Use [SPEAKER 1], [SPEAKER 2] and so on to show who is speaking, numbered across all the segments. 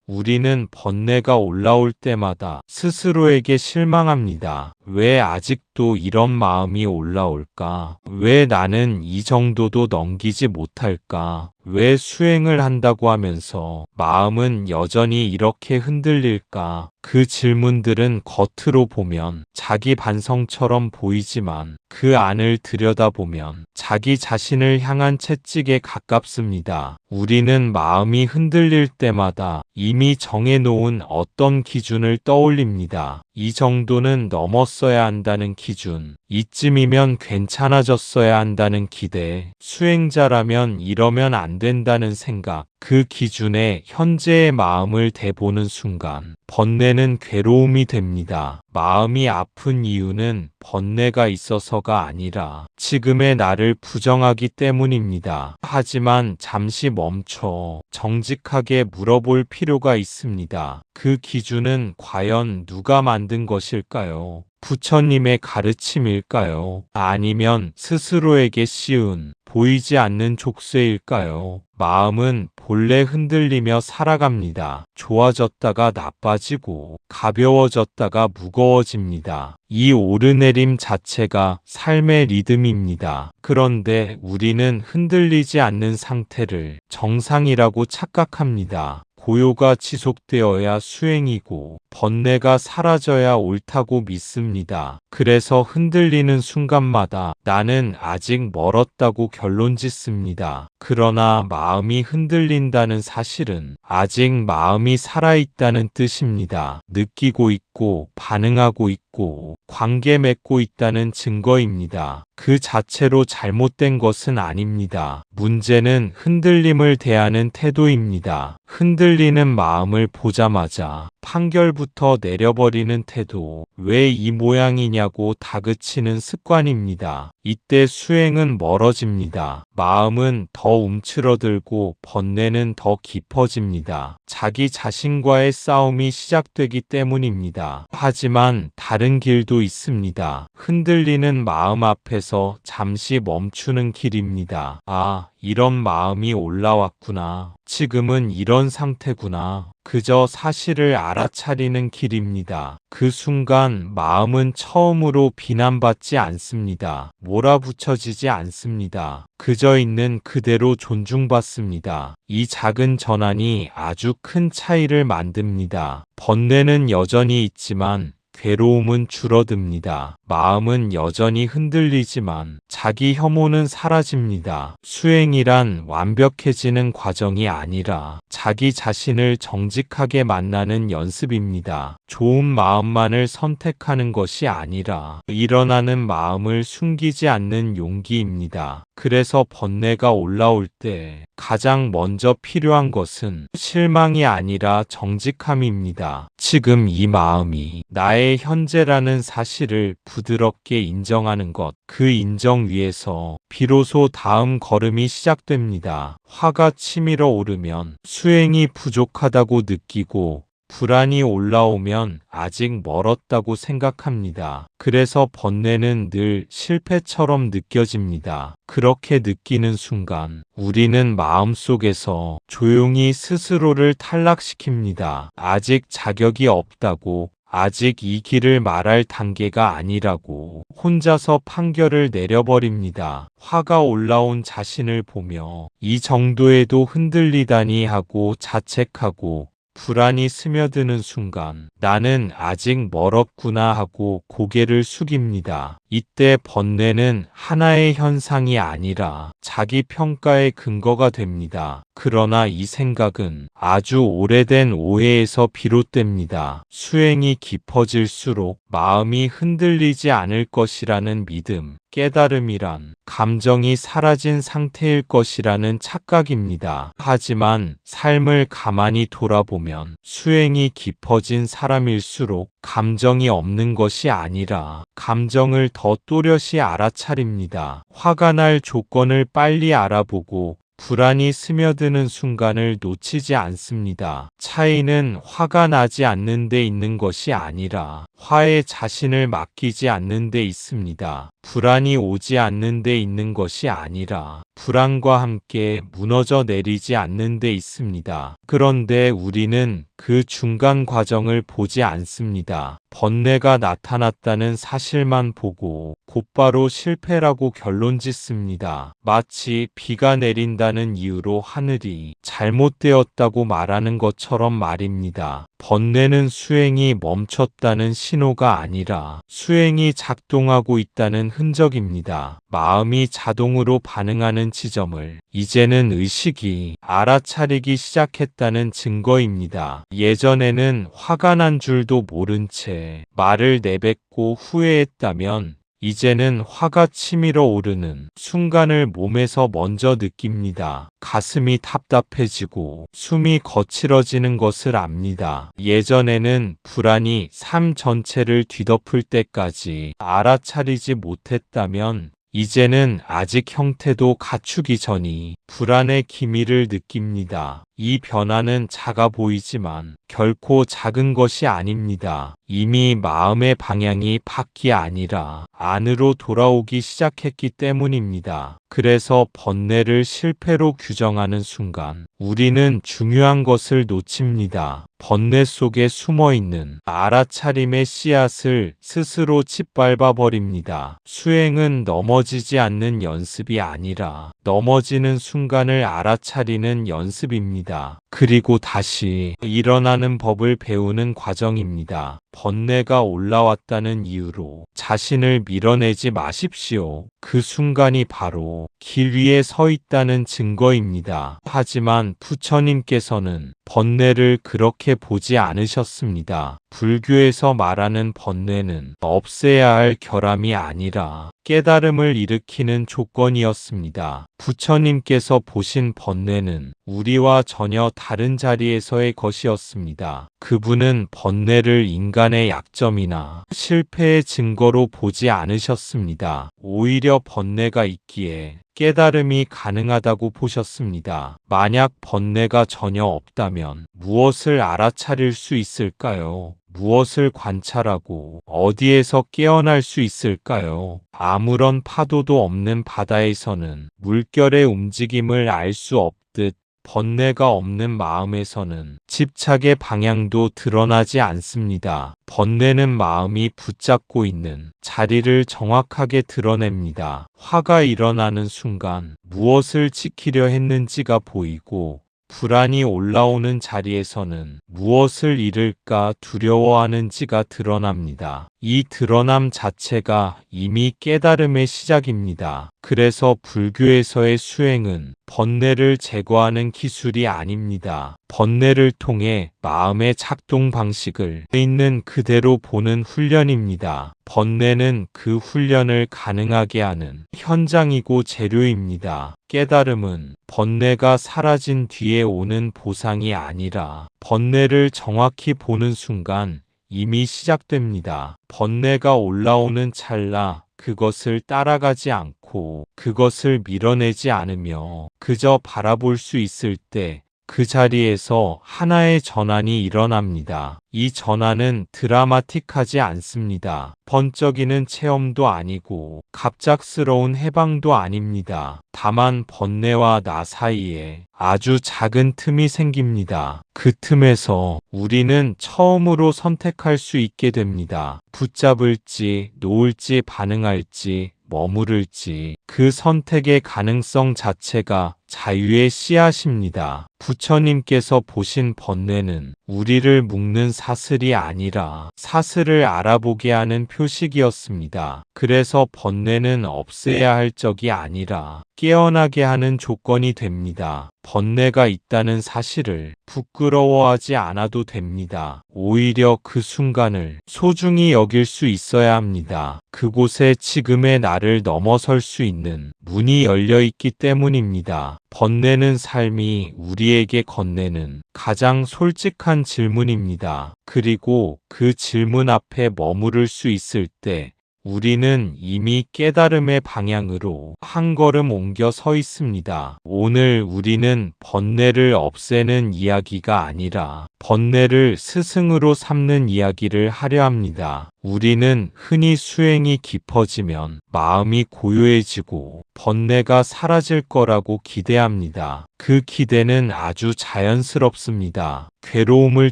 [SPEAKER 1] 우리는 번뇌가 올라올 때마다 스스로에게 실망합니다. 왜 아직도 이런 마음이 올라올까? 왜 나는 이 정도도 넘기지 못할까? 왜 수행을 한다고 하면서 마음은 여전히 이렇게 흔들릴까? 그 질문들은 겉으로 보면 자기 반성처럼 보이지만 그 안을 들여다보면 자기 자신을 향한 채찍에 가깝습니다. 우리는 마음이 흔들릴 때마다 이미 정해놓은 어떤 기준을 떠올립니다. 이 정도는 넘었어야 한다는 기준, 이쯤이면 괜찮아졌어야 한다는 기대, 수행자라면 이러면 안 된다는 생각, 그 기준에 현재의 마음을 대보는 순간 번뇌는 괴로움이 됩니다. 마음이 아픈 이유는 번뇌가 있어서가 아니라 지금의 나를 부정하기 때문입니다. 하지만 잠시 멈춰 정직하게 물어볼 필요가 있습니다. 그 기준은 과연 누가 만든 것일까요? 부처님의 가르침일까요? 아니면 스스로에게 씌운 보이지 않는 족쇄일까요? 마음은 본래 흔들리며 살아갑니다. 좋아졌다가 나빠지고 가벼워졌다가 무거워집니다. 이 오르내림 자체가 삶의 리듬입니다. 그런데 우리는 흔들리지 않는 상태를 정상이라고 착각합니다. 고요가 지속되어야 수행이고 번뇌가 사라져야 옳다고 믿습니다. 그래서 흔들리는 순간마다 나는 아직 멀었다고 결론짓습니다. 그러나 마음이 흔들린다는 사실은 아직 마음이 살아있다는 뜻입니다. 느끼고 있고 반응하고 있고 관계 맺고 있다는 증거입니다. 그 자체로 잘못된 것은 아닙니다. 문제는 흔들림을 대하는 태도입니다. 흔들리는 마음을 보자마자 판결부터 내려버리는 태도, 왜 이 모양이냐고 다그치는 습관입니다. 이때 수행은 멀어집니다. 마음은 더 움츠러들고 번뇌는 더 깊어집니다. 자기 자신과의 싸움이 시작되기 때문입니다. 하지만 다른 길도 있습니다. 흔들리는 마음 앞에서 잠시 멈추는 길입니다. 아, 이런 마음이 올라왔구나. 지금은 이런 상태구나. 그저 사실을 알아차리는 길입니다. 그 순간 마음은 처음으로 비난받지 않습니다. 몰아붙여지지 않습니다. 그저 있는 그대로 존중받습니다. 이 작은 전환이 아주 큰 차이를 만듭니다. 번뇌는 여전히 있지만 괴로움은 줄어듭니다. 마음은 여전히 흔들리지만 자기 혐오는 사라집니다. 수행이란 완벽해지는 과정이 아니라 자기 자신을 정직하게 만나는 연습입니다. 좋은 마음만을 선택하는 것이 아니라 일어나는 마음을 숨기지 않는 용기입니다. 그래서 번뇌가 올라올 때 가장 먼저 필요한 것은 실망이 아니라 정직함입니다. 지금 이 마음이 나의 현재라는 사실을 부드럽게 인정하는 것, 그 인정 위에서 비로소 다음 걸음이 시작됩니다. 화가 치밀어 오르면 수행이 부족하다고 느끼고 불안이 올라오면 아직 멀었다고 생각합니다. 그래서 번뇌는 늘 실패처럼 느껴집니다. 그렇게 느끼는 순간 우리는 마음속에서 조용히 스스로를 탈락시킵니다. 아직 자격이 없다고, 아직 이 길을 말할 단계가 아니라고 혼자서 판결을 내려버립니다. 화가 올라온 자신을 보며 이 정도에도 흔들리다니 하고 자책하고 불안이 스며드는 순간 나는 아직 멀었구나 하고 고개를 숙입니다. 이때 번뇌는 하나의 현상이 아니라 자기 평가의 근거가 됩니다. 그러나 이 생각은 아주 오래된 오해에서 비롯됩니다. 수행이 깊어질수록 마음이 흔들리지 않을 것이라는 믿음, 깨달음이란 감정이 사라진 상태일 것이라는 착각입니다. 하지만 삶을 가만히 돌아보면 수행이 깊어진 사람일수록 감정이 없는 것이 아니라 감정을 더 또렷이 알아차립니다. 화가 날 조건을 빨리 알아보고 불안이 스며드는 순간을 놓치지 않습니다. 차이는 화가 나지 않는 데 있는 것이 아니라 화에 자신을 맡기지 않는 데 있습니다. 불안이 오지 않는 데 있는 것이 아니라 불안과 함께 무너져 내리지 않는 데 있습니다. 그런데 우리는 그 그 중간 과정을 보지 않습니다. 번뇌가 나타났다는 사실만 보고 곧바로 실패라고 결론 짓습니다. 마치 비가 내린다는 이유로 하늘이 잘못되었다고 말하는 것처럼 말입니다. 번뇌는 수행이 멈췄다는 신호가 아니라 수행이 작동하고 있다는 흔적입니다. 마음이 자동으로 반응하는 지점을 이제는 의식이 알아차리기 시작했다는 증거입니다. 예전에는 화가 난 줄도 모른 채 말을 내뱉고 후회했다면 이제는 화가 치밀어 오르는 순간을 몸에서 먼저 느낍니다. 가슴이 답답해지고 숨이 거칠어지는 것을 압니다. 예전에는 불안이 삶 전체를 뒤덮을 때까지 알아차리지 못했다면 이제는 아직 형태도 갖추기 전이 불안의 기미를 느낍니다. 이 변화는 작아 보이지만 결코 작은 것이 아닙니다. 이미 마음의 방향이 밖이 아니라 안으로 돌아오기 시작했기 때문입니다. 그래서 번뇌를 실패로 규정하는 순간 우리는 중요한 것을 놓칩니다. 번뇌 속에 숨어있는 알아차림의 씨앗을 스스로 짓밟아 버립니다. 수행은 넘어지지 않는 연습이 아니라 넘어지는 순간을 알아차리는 연습입니다. 그리고 다시 일어나는 법을 배우는 과정입니다. 번뇌가 올라왔다는 이유로 자신을 밀어내지 마십시오. 그 순간이 바로 길 위에 서 있다는 증거입니다. 하지만 부처님께서는 번뇌를 그렇게 보지 않으셨습니다. 불교에서 말하는 번뇌는 없애야 할 결함이 아니라 깨달음을 일으키는 조건이었습니다. 부처님께서 보신 번뇌는 우리와 전혀 다른 자리에서의 것이었습니다. 그분은 번뇌를 인간의 약점이나 실패의 증거로 보지 않으셨습니다. 오히려 번뇌가 있기에 깨달음이 가능하다고 보셨습니다. 만약 번뇌가 전혀 없다면 무엇을 알아차릴 수 있을까요? 무엇을 관찰하고 어디에서 깨어날 수 있을까요? 아무런 파도도 없는 바다에서는 물결의 움직임을 알 수 없듯 번뇌가 없는 마음에서는 집착의 방향도 드러나지 않습니다. 번뇌는 마음이 붙잡고 있는 자리를 정확하게 드러냅니다. 화가 일어나는 순간 무엇을 지키려 했는지가 보이고 불안이 올라오는 자리에서는 무엇을 잃을까 두려워하는지가 드러납니다. 이 드러남 자체가 이미 깨달음의 시작입니다. 그래서 불교에서의 수행은 번뇌를 제거하는 기술이 아닙니다. 번뇌를 통해 마음의 작동 방식을 있는 그대로 보는 훈련입니다. 번뇌는 그 훈련을 가능하게 하는 현장이고 재료입니다. 깨달음은 번뇌가 사라진 뒤에 오는 보상이 아니라 번뇌를 정확히 보는 순간 이미 시작됩니다. 번뇌가 올라오는 찰나 그것을 따라가지 않고 그것을 밀어내지 않으며 그저 바라볼 수 있을 때 그 자리에서 하나의 전환이 일어납니다. 이 전환은 드라마틱하지 않습니다. 번쩍이는 체험도 아니고 갑작스러운 해방도 아닙니다. 다만 번뇌와 나 사이에 아주 작은 틈이 생깁니다. 그 틈에서 우리는 처음으로 선택할 수 있게 됩니다. 붙잡을지, 놓을지, 반응할지, 머무를지. 그 선택의 가능성 자체가 자유의 씨앗입니다. 부처님께서 보신 번뇌는 우리를 묶는 사슬이 아니라 사슬을 알아보게 하는 표식이었습니다. 그래서 번뇌는 없애야 할 적이 아니라 깨어나게 하는 조건이 됩니다. 번뇌가 있다는 사실을 부끄러워하지 않아도 됩니다. 오히려 그 순간을 소중히 여길 수 있어야 합니다. 그곳에 지금의 나를 넘어설 수 있는 문이 열려 있기 때문입니다. 번뇌는 삶이 우리에게 건네는 가장 솔직한 질문입니다. 그리고 그 질문 앞에 머무를 수 있을 때 우리는 이미 깨달음의 방향으로 한 걸음 옮겨 서 있습니다. 오늘 우리는 번뇌를 없애는 이야기가 아니라 번뇌를 스승으로 삼는 이야기를 하려 합니다. 우리는 흔히 수행이 깊어지면 마음이 고요해지고 번뇌가 사라질 거라고 기대합니다. 그 기대는 아주 자연스럽습니다. 괴로움을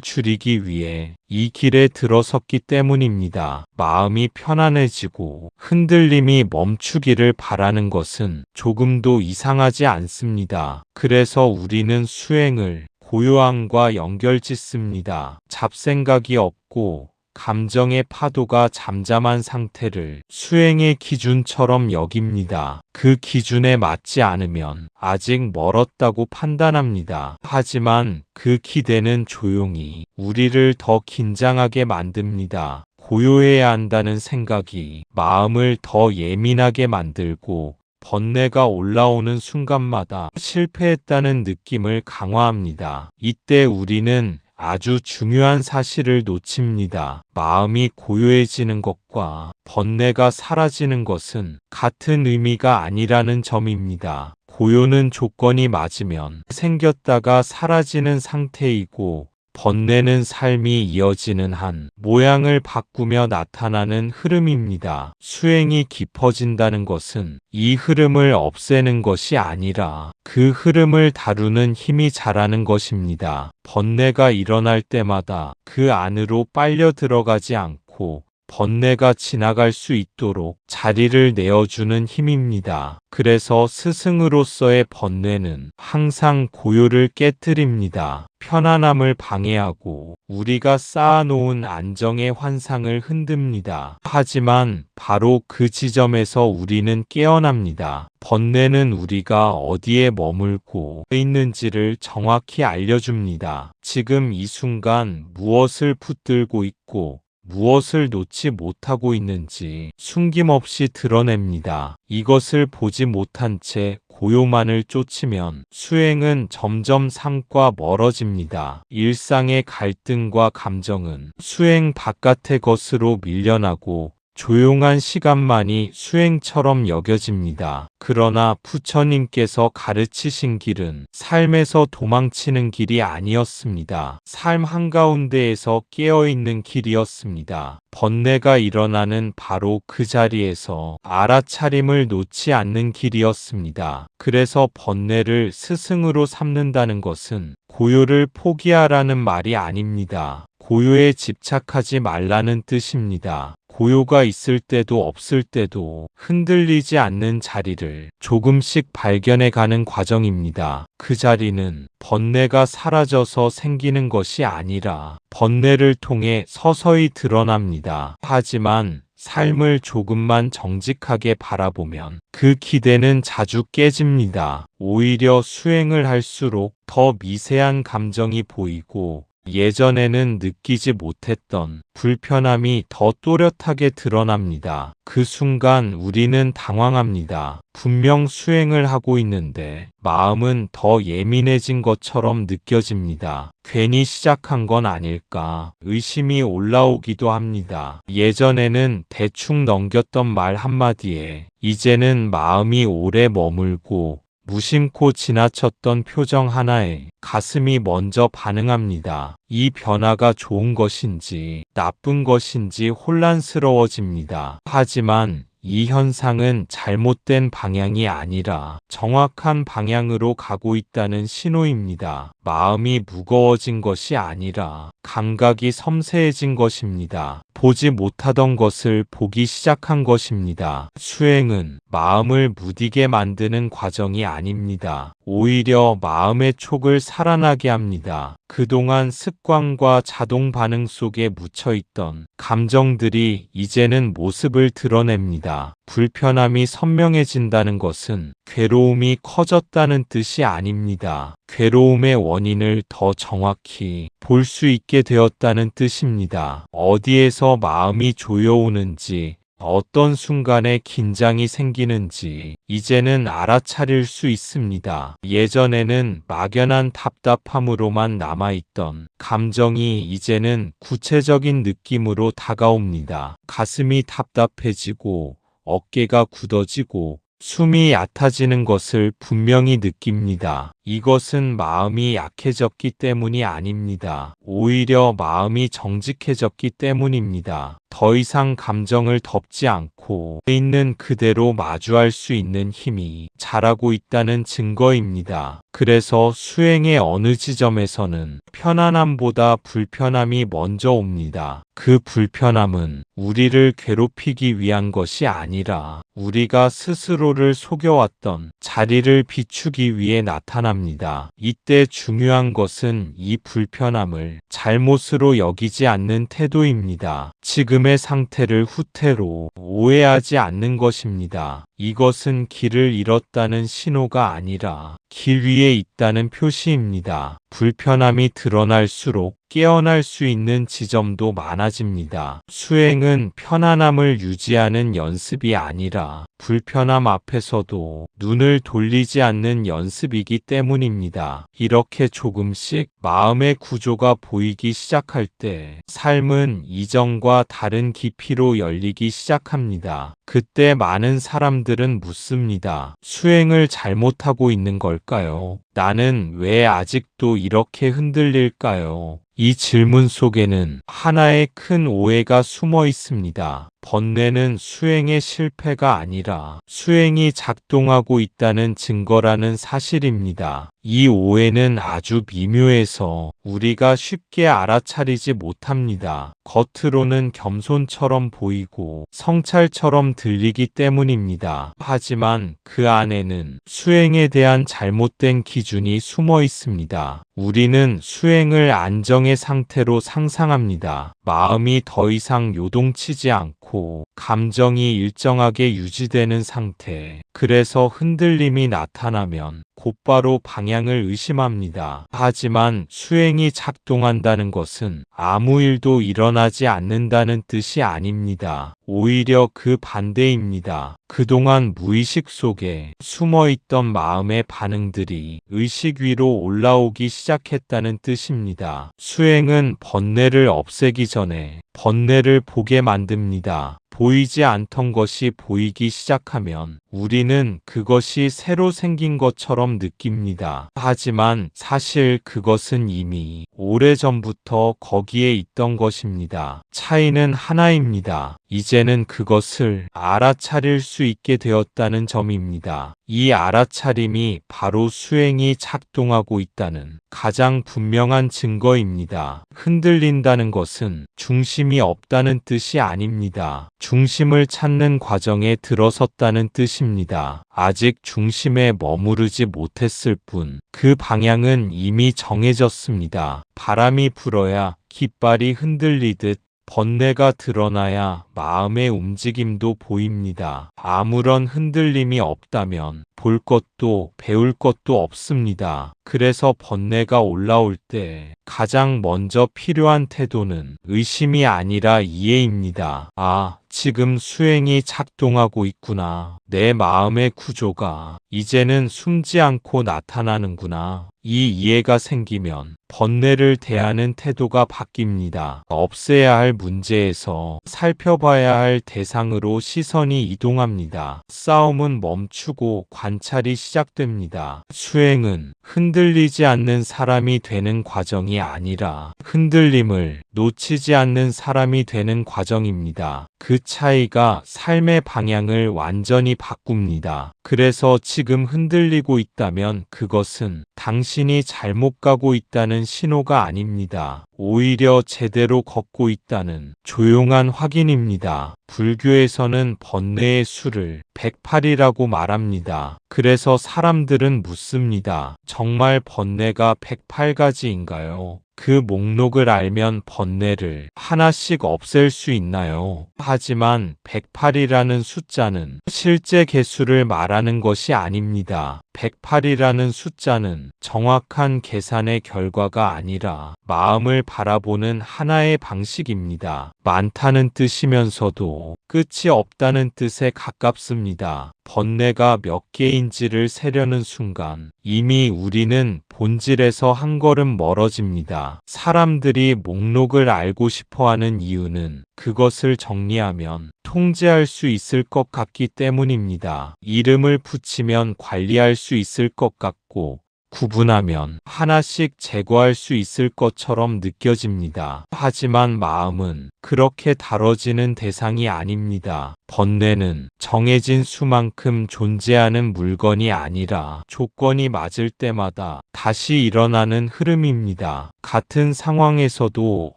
[SPEAKER 1] 줄이기 위해 이 길에 들어섰기 때문입니다. 마음이 편안해지고 흔들림이 멈추기를 바라는 것은 조금도 이상하지 않습니다. 그래서 우리는 수행을 고요함과 연결짓습니다. 잡생각이 없고 감정의 파도가 잠잠한 상태를 수행의 기준처럼 여깁니다. 그 기준에 맞지 않으면 아직 멀었다고 판단합니다. 하지만 그 기대는 조용히 우리를 더 긴장하게 만듭니다. 고요해야 한다는 생각이 마음을 더 예민하게 만들고 번뇌가 올라오는 순간마다 실패했다는 느낌을 강화합니다. 이때 우리는 아주 중요한 사실을 놓칩니다. 마음이 고요해지는 것과 번뇌가 사라지는 것은 같은 의미가 아니라는 점입니다. 고요는 조건이 맞으면 생겼다가 사라지는 상태이고, 번뇌는 삶이 이어지는 한 모양을 바꾸며 나타나는 흐름입니다. 수행이 깊어진다는 것은 이 흐름을 없애는 것이 아니라 그 흐름을 다루는 힘이 자라는 것입니다. 번뇌가 일어날 때마다 그 안으로 빨려 들어가지 않고 번뇌가 지나갈 수 있도록 자리를 내어주는 힘입니다. 그래서 스승으로서의 번뇌는 항상 고요를 깨뜨립니다. 편안함을 방해하고 우리가 쌓아놓은 안정의 환상을 흔듭니다. 하지만 바로 그 지점에서 우리는 깨어납니다. 번뇌는 우리가 어디에 머물고 있는지를 정확히 알려줍니다. 지금 이 순간 무엇을 붙들고 있고 무엇을 놓지 못하고 있는지 숨김없이 드러냅니다. 이것을 보지 못한 채 고요만을 쫓으면 수행은 점점 삶과 멀어집니다. 일상의 갈등과 감정은 수행 바깥의 것으로 밀려나고 조용한 시간만이 수행처럼 여겨집니다. 그러나 부처님께서 가르치신 길은 삶에서 도망치는 길이 아니었습니다. 삶 한가운데에서 깨어있는 길이었습니다. 번뇌가 일어나는 바로 그 자리에서 알아차림을 놓지 않는 길이었습니다. 그래서 번뇌를 스승으로 삼는다는 것은 고요를 포기하라는 말이 아닙니다. 고요에 집착하지 말라는 뜻입니다. 고요가 있을 때도 없을 때도 흔들리지 않는 자리를 조금씩 발견해 가는 과정입니다. 그 자리는 번뇌가 사라져서 생기는 것이 아니라 번뇌를 통해 서서히 드러납니다. 하지만 삶을 조금만 정직하게 바라보면 그 기대는 자주 깨집니다. 오히려 수행을 할수록 더 미세한 감정이 보이고 예전에는 느끼지 못했던 불편함이 더 또렷하게 드러납니다. 그 순간 우리는 당황합니다. 분명 수행을 하고 있는데 마음은 더 예민해진 것처럼 느껴집니다. 괜히 시작한 건 아닐까 의심이 올라오기도 합니다. 예전에는 대충 넘겼던 말 한마디에 이제는 마음이 오래 머물고 무심코 지나쳤던 표정 하나에 가슴이 먼저 반응합니다. 이 변화가 좋은 것인지 나쁜 것인지 혼란스러워집니다. 하지만 이 현상은 잘못된 방향이 아니라 정확한 방향으로 가고 있다는 신호입니다. 마음이 무거워진 것이 아니라 감각이 섬세해진 것입니다. 보지 못하던 것을 보기 시작한 것입니다. 수행은 마음을 무디게 만드는 과정이 아닙니다. 오히려 마음의 촉을 살아나게 합니다. 그동안 습관과 자동 반응 속에 묻혀있던 감정들이 이제는 모습을 드러냅니다. 불편함이 선명해진다는 것은 괴로움이 커졌다는 뜻이 아닙니다. 괴로움의 원인을 더 정확히 볼 수 있게 되었다는 뜻입니다. 어디에서 마음이 조여오는지, 어떤 순간에 긴장이 생기는지 이제는 알아차릴 수 있습니다. 예전에는 막연한 답답함으로만 남아있던 감정이 이제는 구체적인 느낌으로 다가옵니다. 가슴이 답답해지고 어깨가 굳어지고 숨이 얕아지는 것을 분명히 느낍니다. 이것은 마음이 약해졌기 때문이 아닙니다. 오히려 마음이 정직해졌기 때문입니다. 더 이상 감정을 덮지 않고 있는 그대로 마주할 수 있는 힘이 자라고 있다는 증거입니다. 그래서 수행의 어느 지점에서는 편안함보다 불편함이 먼저 옵니다. 그 불편함은 우리를 괴롭히기 위한 것이 아니라 우리가 스스로를 속여왔던 자리를 비추기 위해 나타납니다. 이때 중요한 것은 이 불편함을 잘못으로 여기지 않는 태도입니다. 지금의 상태를 후퇴로 오해하지 않는 것입니다. 이것은 길을 잃었다는 신호가 아니라 길 위에 있다는 표시입니다. 불편함이 드러날수록 깨어날 수 있는 지점도 많아집니다. 수행은 편안함을 유지하는 연습이 아니라 불편함 앞에서도 눈을 돌리지 않는 연습이기 때문입니다. 이렇게 조금씩 마음의 구조가 보이기 시작할 때 삶은 이전과 다른 깊이로 열리기 시작합니다. 그때 많은 사람들은 묻습니다. 수행을 잘못하고 있는 걸까요? 나는 왜 아직도 이렇게 흔들릴까요? 이 질문 속에는 하나의 큰 오해가 숨어 있습니다. 번뇌는 수행의 실패가 아니라 수행이 작동하고 있다는 증거라는 사실입니다. 이 오해는 아주 미묘해서 우리가 쉽게 알아차리지 못합니다. 겉으로는 겸손처럼 보이고 성찰처럼 들리기 때문입니다. 하지만 그 안에는 수행에 대한 잘못된 기준이 숨어 있습니다. 우리는 수행을 안정의 상태로 상상합니다. 마음이 더 이상 요동치지 않고 감정이 일정하게 유지되는 상태. 그래서 흔들림이 나타나면 곧바로 방향을 의심합니다. 하지만 수행이 작동한다는 것은 아무 일도 일어나지 않는다는 뜻이 아닙니다. 오히려 그 반대입니다. 그동안 무의식 속에 숨어있던 마음의 반응들이 의식 위로 올라오기 시작했다는 뜻입니다. 수행은 번뇌를 없애기 전에 번뇌를 보게 만듭니다. 보이지 않던 것이 보이기 시작하면 우리는 그것이 새로 생긴 것처럼 느낍니다. 하지만 사실 그것은 이미 오래전부터 거기에 있던 것입니다. 차이는 하나입니다. 이제는 그것을 알아차릴 수 있게 되었다는 점입니다. 이 알아차림이 바로 수행이 작동하고 있다는 가장 분명한 증거입니다. 흔들린다는 것은 중심이 없다는 뜻이 아닙니다. 중심을 찾는 과정에 들어섰다는 뜻입니다. 아직 중심에 머무르지 못했을 뿐, 그 방향은 이미 정해졌습니다. 바람이 불어야 깃발이 흔들리듯 번뇌가 드러나야 마음의 움직임도 보입니다. 아무런 흔들림이 없다면 볼 것도 배울 것도 없습니다. 그래서 번뇌가 올라올 때 가장 먼저 필요한 태도는 의심이 아니라 이해입니다. 아, 지금 수행이 작동하고 있구나. 내 마음의 구조가 이제는 숨지 않고 나타나는구나. 이 이해가 생기면 번뇌를 대하는 태도가 바뀝니다. 없애야 할 문제에서 살펴봐야 할 대상으로 시선이 이동합니다. 싸움은 멈추고 관찰이 시작됩니다. 수행은 흔들리지 않는 사람이 되는 과정이 아니라 흔들림을 놓치지 않는 사람이 되는 과정입니다. 그 차이가 삶의 방향을 완전히 바꿉니다. 그래서 지금 흔들리고 있다면 그것은 당신이 잘못 가고 있다는 신호가 아닙니다. 오히려 제대로 걷고 있다는 조용한 확인입니다. 불교에서는 번뇌의 수를 108이라고 말합니다. 그래서 사람들은 묻습니다. 정말 번뇌가 108가지인가요? 그 목록을 알면 번뇌를 하나씩 없앨 수 있나요? 하지만 108이라는 숫자는 실제 개수를 말하는 것이 아닙니다. 108이라는 숫자는 정확한 계산의 결과가 아니라 마음을 바라보는 하나의 방식입니다. 많다는 뜻이면서도 끝이 없다는 뜻에 가깝습니다. 번뇌가 몇 개인지를 세려는 순간 이미 우리는 본질에서 한 걸음 멀어집니다. 사람들이 목록을 알고 싶어 하는 이유는 그것을 정리하면 통제할 수 있을 것 같기 때문입니다. 이름을 붙이면 관리할 수 있을 것 같고 구분하면 하나씩 제거할 수 있을 것처럼 느껴집니다. 하지만 마음은 그렇게 다뤄지는 대상이 아닙니다. 번뇌는 정해진 수만큼 존재하는 물건이 아니라 조건이 맞을 때마다 다시 일어나는 흐름입니다. 같은 상황에서도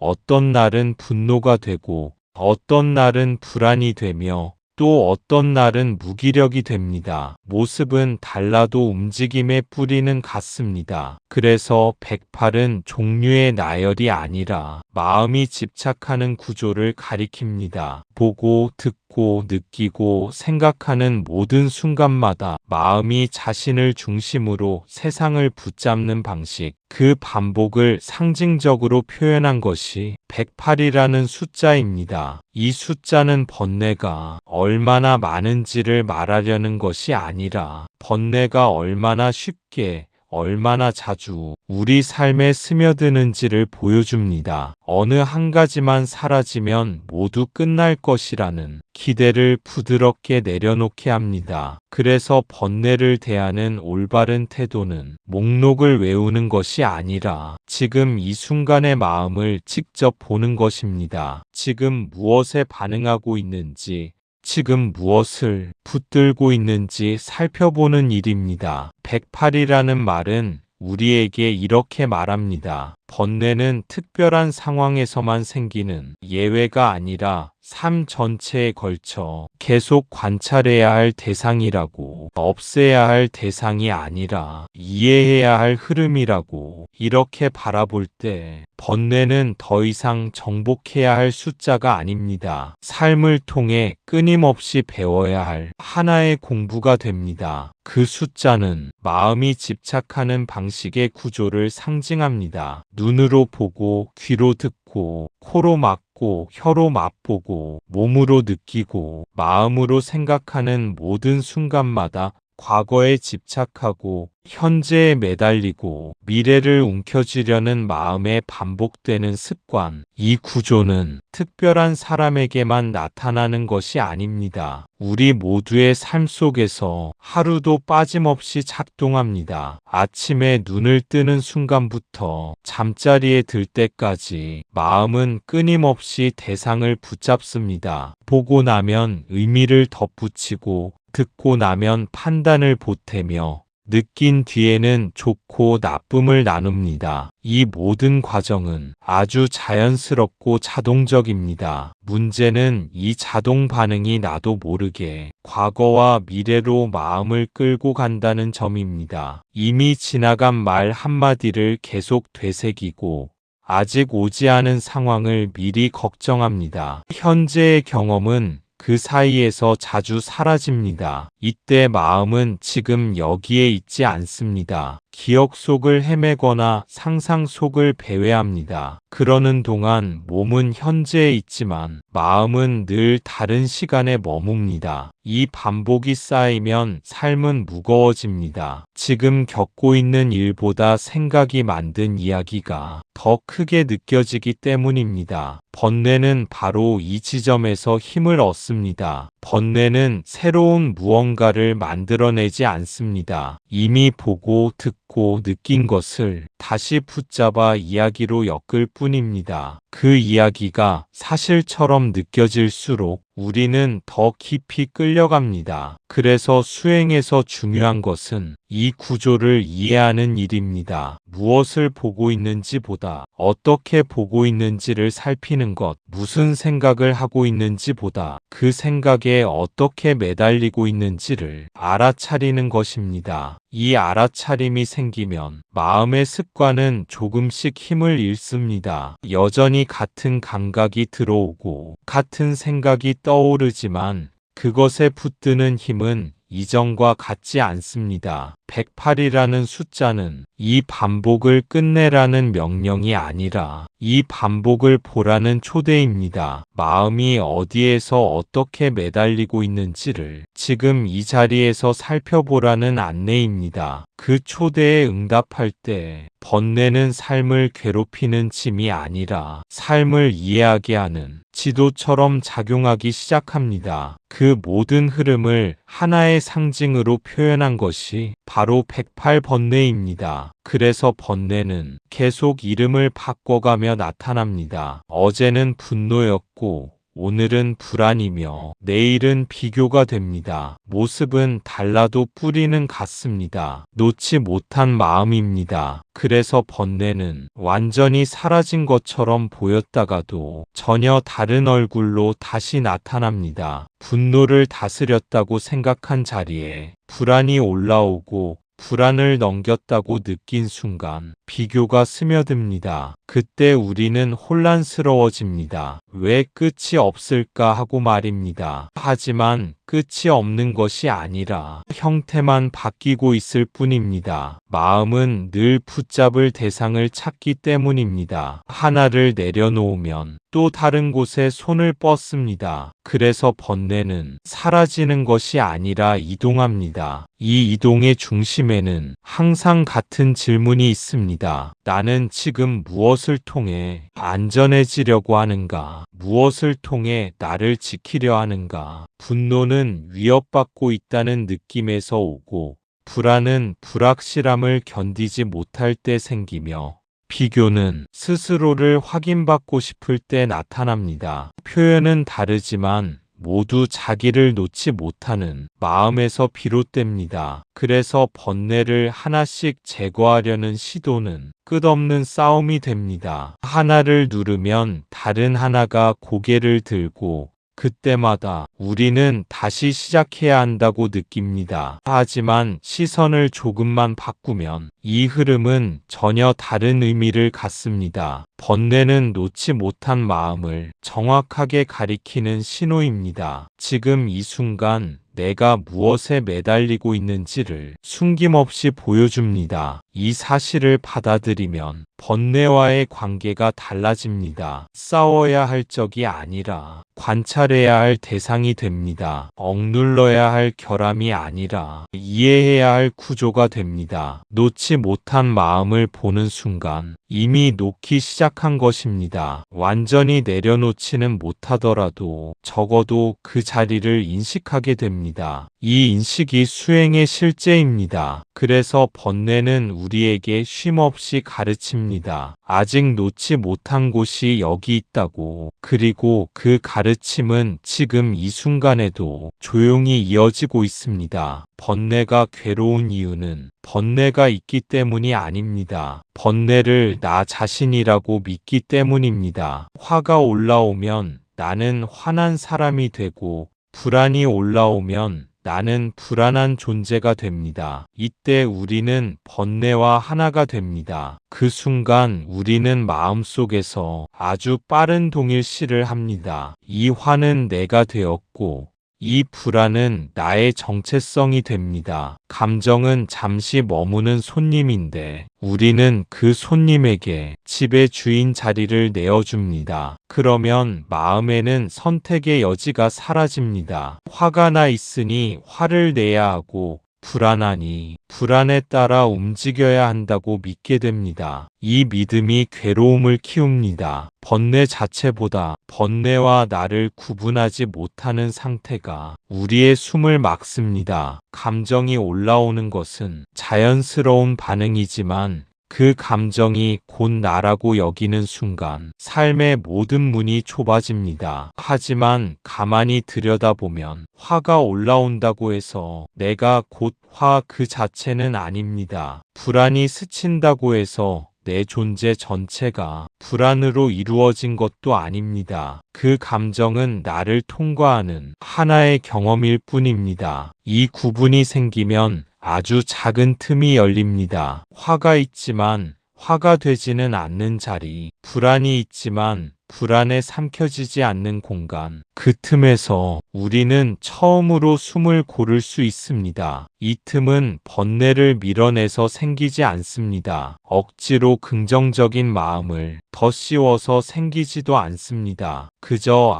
[SPEAKER 1] 어떤 날은 분노가 되고 어떤 날은 불안이 되며 또 어떤 날은 무기력이 됩니다. 모습은 달라도 움직임의 뿌리는 같습니다. 그래서 108은 종류의 나열이 아니라 마음이 집착하는 구조를 가리킵니다. 보고, 듣고, 느끼고, 생각하는 모든 순간마다 마음이 자신을 중심으로 세상을 붙잡는 방식, 그 반복을 상징적으로 표현한 것이 108이라는 숫자입니다. 이 숫자는 번뇌가 얼마나 많은지를 말하려는 것이 아니라 번뇌가 얼마나 쉽게 얼마나 자주 우리 삶에 스며드는지를 보여줍니다. 어느 한 가지만 사라지면 모두 끝날 것이라는 기대를 부드럽게 내려놓게 합니다. 그래서 번뇌를 대하는 올바른 태도는 목록을 외우는 것이 아니라 지금 이 순간의 마음을 직접 보는 것입니다. 지금 무엇에 반응하고 있는지, 지금 무엇을 붙들고 있는지 살펴보는 일입니다. 108이라는 말은 우리에게 이렇게 말합니다. 번뇌는 특별한 상황에서만 생기는 예외가 아니라 삶 전체에 걸쳐 계속 관찰해야 할 대상이라고, 없애야 할 대상이 아니라 이해해야 할 흐름이라고. 이렇게 바라볼 때 번뇌는 더 이상 정복해야 할 숫자가 아닙니다. 삶을 통해 끊임없이 배워야 할 하나의 공부가 됩니다. 그 숫자는 마음이 집착하는 방식의 구조를 상징합니다. 눈으로 보고, 귀로 듣고, 코로 맡고, 혀로 맛보고, 몸으로 느끼고, 마음으로 생각하는 모든 순간마다 과거에 집착하고 현재에 매달리고 미래를 움켜쥐려는 마음에 반복되는 습관. 이 구조는 특별한 사람에게만 나타나는 것이 아닙니다. 우리 모두의 삶 속에서 하루도 빠짐없이 작동합니다. 아침에 눈을 뜨는 순간부터 잠자리에 들 때까지 마음은 끊임없이 대상을 붙잡습니다. 보고 나면 의미를 덧붙이고 듣고 나면 판단을 보태며 느낀 뒤에는 좋고 나쁨을 나눕니다. 이 모든 과정은 아주 자연스럽고 자동적입니다. 문제는 이 자동 반응이 나도 모르게 과거와 미래로 마음을 끌고 간다는 점입니다. 이미 지나간 말 한마디를 계속 되새기고 아직 오지 않은 상황을 미리 걱정합니다. 현재의 경험은 그 사이에서 자주 사라집니다. 이때 마음은 지금 여기에 있지 않습니다. 기억 속을 헤매거나 상상 속을 배회합니다. 그러는 동안 몸은 현재에 있지만 마음은 늘 다른 시간에 머뭅니다. 이 반복이 쌓이면 삶은 무거워집니다. 지금 겪고 있는 일보다 생각이 만든 이야기가 더 크게 느껴지기 때문입니다. 번뇌는 바로 이 지점에서 힘을 얻습니다. 번뇌는 새로운 무언가를 만들어내지 않습니다. 이미 보고 듣고 느낀 것을 다시 붙잡아 이야기로 엮을 뿐입니다. 그 이야기가 사실처럼 느껴질수록 우리는 더 깊이 끌려갑니다. 그래서 수행에서 중요한 것은 이 구조를 이해하는 일입니다. 무엇을 보고 있는지보다 어떻게 보고 있는지를 살피는 것, 무슨 생각을 하고 있는지보다 그 생각에 어떻게 매달리고 있는지를 알아차리는 것입니다. 이 알아차림이 생기면 마음의 습관은 조금씩 힘을 잃습니다. 여전히 같은 감각이 들어오고 같은 생각이 떠오르지만 그것에 붙드는 힘은 이전과 같지 않습니다. 108이라는 숫자는 이 반복을 끝내라는 명령이 아니라 이 반복을 보라는 초대입니다. 마음이 어디에서 어떻게 매달리고 있는지를 지금 이 자리에서 살펴보라는 안내입니다. 그 초대에 응답할 때 번뇌는 삶을 괴롭히는 짐이 아니라 삶을 이해하게 하는 지도처럼 작용하기 시작합니다. 그 모든 흐름을 하나의 상징으로 표현한 것이 바로 108번뇌입니다. 그래서 번뇌는 계속 이름을 바꿔가며 나타납니다. 어제는 분노였고 오늘은 불안이며 내일은 비교가 됩니다. 모습은 달라도 뿌리는 같습니다. 놓지 못한 마음입니다. 그래서 번뇌는 완전히 사라진 것처럼 보였다가도 전혀 다른 얼굴로 다시 나타납니다. 분노를 다스렸다고 생각한 자리에 불안이 올라오고 불안을 넘겼다고 느낀 순간 비교가 스며듭니다. 그때 우리는 혼란스러워집니다. 왜 끝이 없을까 하고 말입니다. 하지만 끝이 없는 것이 아니라 형태만 바뀌고 있을 뿐입니다. 마음은 늘 붙잡을 대상을 찾기 때문입니다. 하나를 내려놓으면 또 다른 곳에 손을 뻗습니다. 그래서 번뇌는 사라지는 것이 아니라 이동합니다. 이 이동의 중심에는 항상 같은 질문이 있습니다. 나는 지금 무엇을 통해 안전해지려고 하는가? 무엇을 통해 나를 지키려 하는가? 분노는 위협받고 있다는 느낌에서 오고, 불안은 불확실함을 견디지 못할 때 생기며, 비교는 스스로를 확인받고 싶을 때 나타납니다. 표현은 다르지만 모두 자기를 놓지 못하는 마음에서 비롯됩니다. 그래서 번뇌를 하나씩 제거하려는 시도는 끝없는 싸움이 됩니다. 하나를 누르면 다른 하나가 고개를 들고 그때마다 우리는 다시 시작해야 한다고 느낍니다. 하지만 시선을 조금만 바꾸면 이 흐름은 전혀 다른 의미를 갖습니다. 번뇌는 놓지 못한 마음을 정확하게 가리키는 신호입니다. 지금 이 순간 내가 무엇에 매달리고 있는지를 숨김없이 보여줍니다. 이 사실을 받아들이면 번뇌와의 관계가 달라집니다. 싸워야 할 적이 아니라 관찰해야 할 대상이 됩니다. 억눌러야 할 결함이 아니라 이해해야 할 구조가 됩니다. 놓지 못한 마음을 보는 순간 이미 놓기 시작한 것입니다. 완전히 내려놓지는 못하더라도 적어도 그 자리를 인식하게 됩니다. 이 인식이 수행의 실제입니다. 그래서 번뇌는 우리에게 쉼없이 가르칩니다. 아직 놓지 못한 곳이 여기 있다고. 그리고 그 가르침은 지금 이 순간에도 조용히 이어지고 있습니다. 번뇌가 괴로운 이유는 번뇌가 있기 때문이 아닙니다. 번뇌를 나 자신이라고 믿기 때문입니다. 화가 올라오면 나는 화난 사람이 되고 불안이 올라오면 나는 불안한 존재가 됩니다. 이때 우리는 번뇌와 하나가 됩니다. 그 순간 우리는 마음속에서 아주 빠른 동일시를 합니다. 이 화는 내가 되었고 이 불안은 나의 정체성이 됩니다. 감정은 잠시 머무는 손님인데 우리는 그 손님에게 집의 주인 자리를 내어줍니다. 그러면 마음에는 선택의 여지가 사라집니다. 화가 나 있으니 화를 내야 하고 불안하니 불안에 따라 움직여야 한다고 믿게 됩니다. 이 믿음이 괴로움을 키웁니다. 번뇌 자체보다 번뇌와 나를 구분하지 못하는 상태가 우리의 숨을 막습니다. 감정이 올라오는 것은 자연스러운 반응이지만 그 감정이 곧 나라고 여기는 순간 삶의 모든 문이 좁아집니다. 하지만 가만히 들여다보면 화가 올라온다고 해서 내가 곧 화 그 자체는 아닙니다. 불안이 스친다고 해서 내 존재 전체가 불안으로 이루어진 것도 아닙니다. 그 감정은 나를 통과하는 하나의 경험일 뿐입니다. 이 구분이 생기면 아주 작은 틈이 열립니다. 화가 있지만 화가 되지는 않는 자리, 불안이 있지만 불안에 삼켜지지 않는 공간, 그 틈에서 우리는 처음으로 숨을 고를 수 있습니다. 이 틈은 번뇌를 밀어내서 생기지 않습니다. 억지로 긍정적인 마음을 더 씌워서 생기지도 않습니다. 그저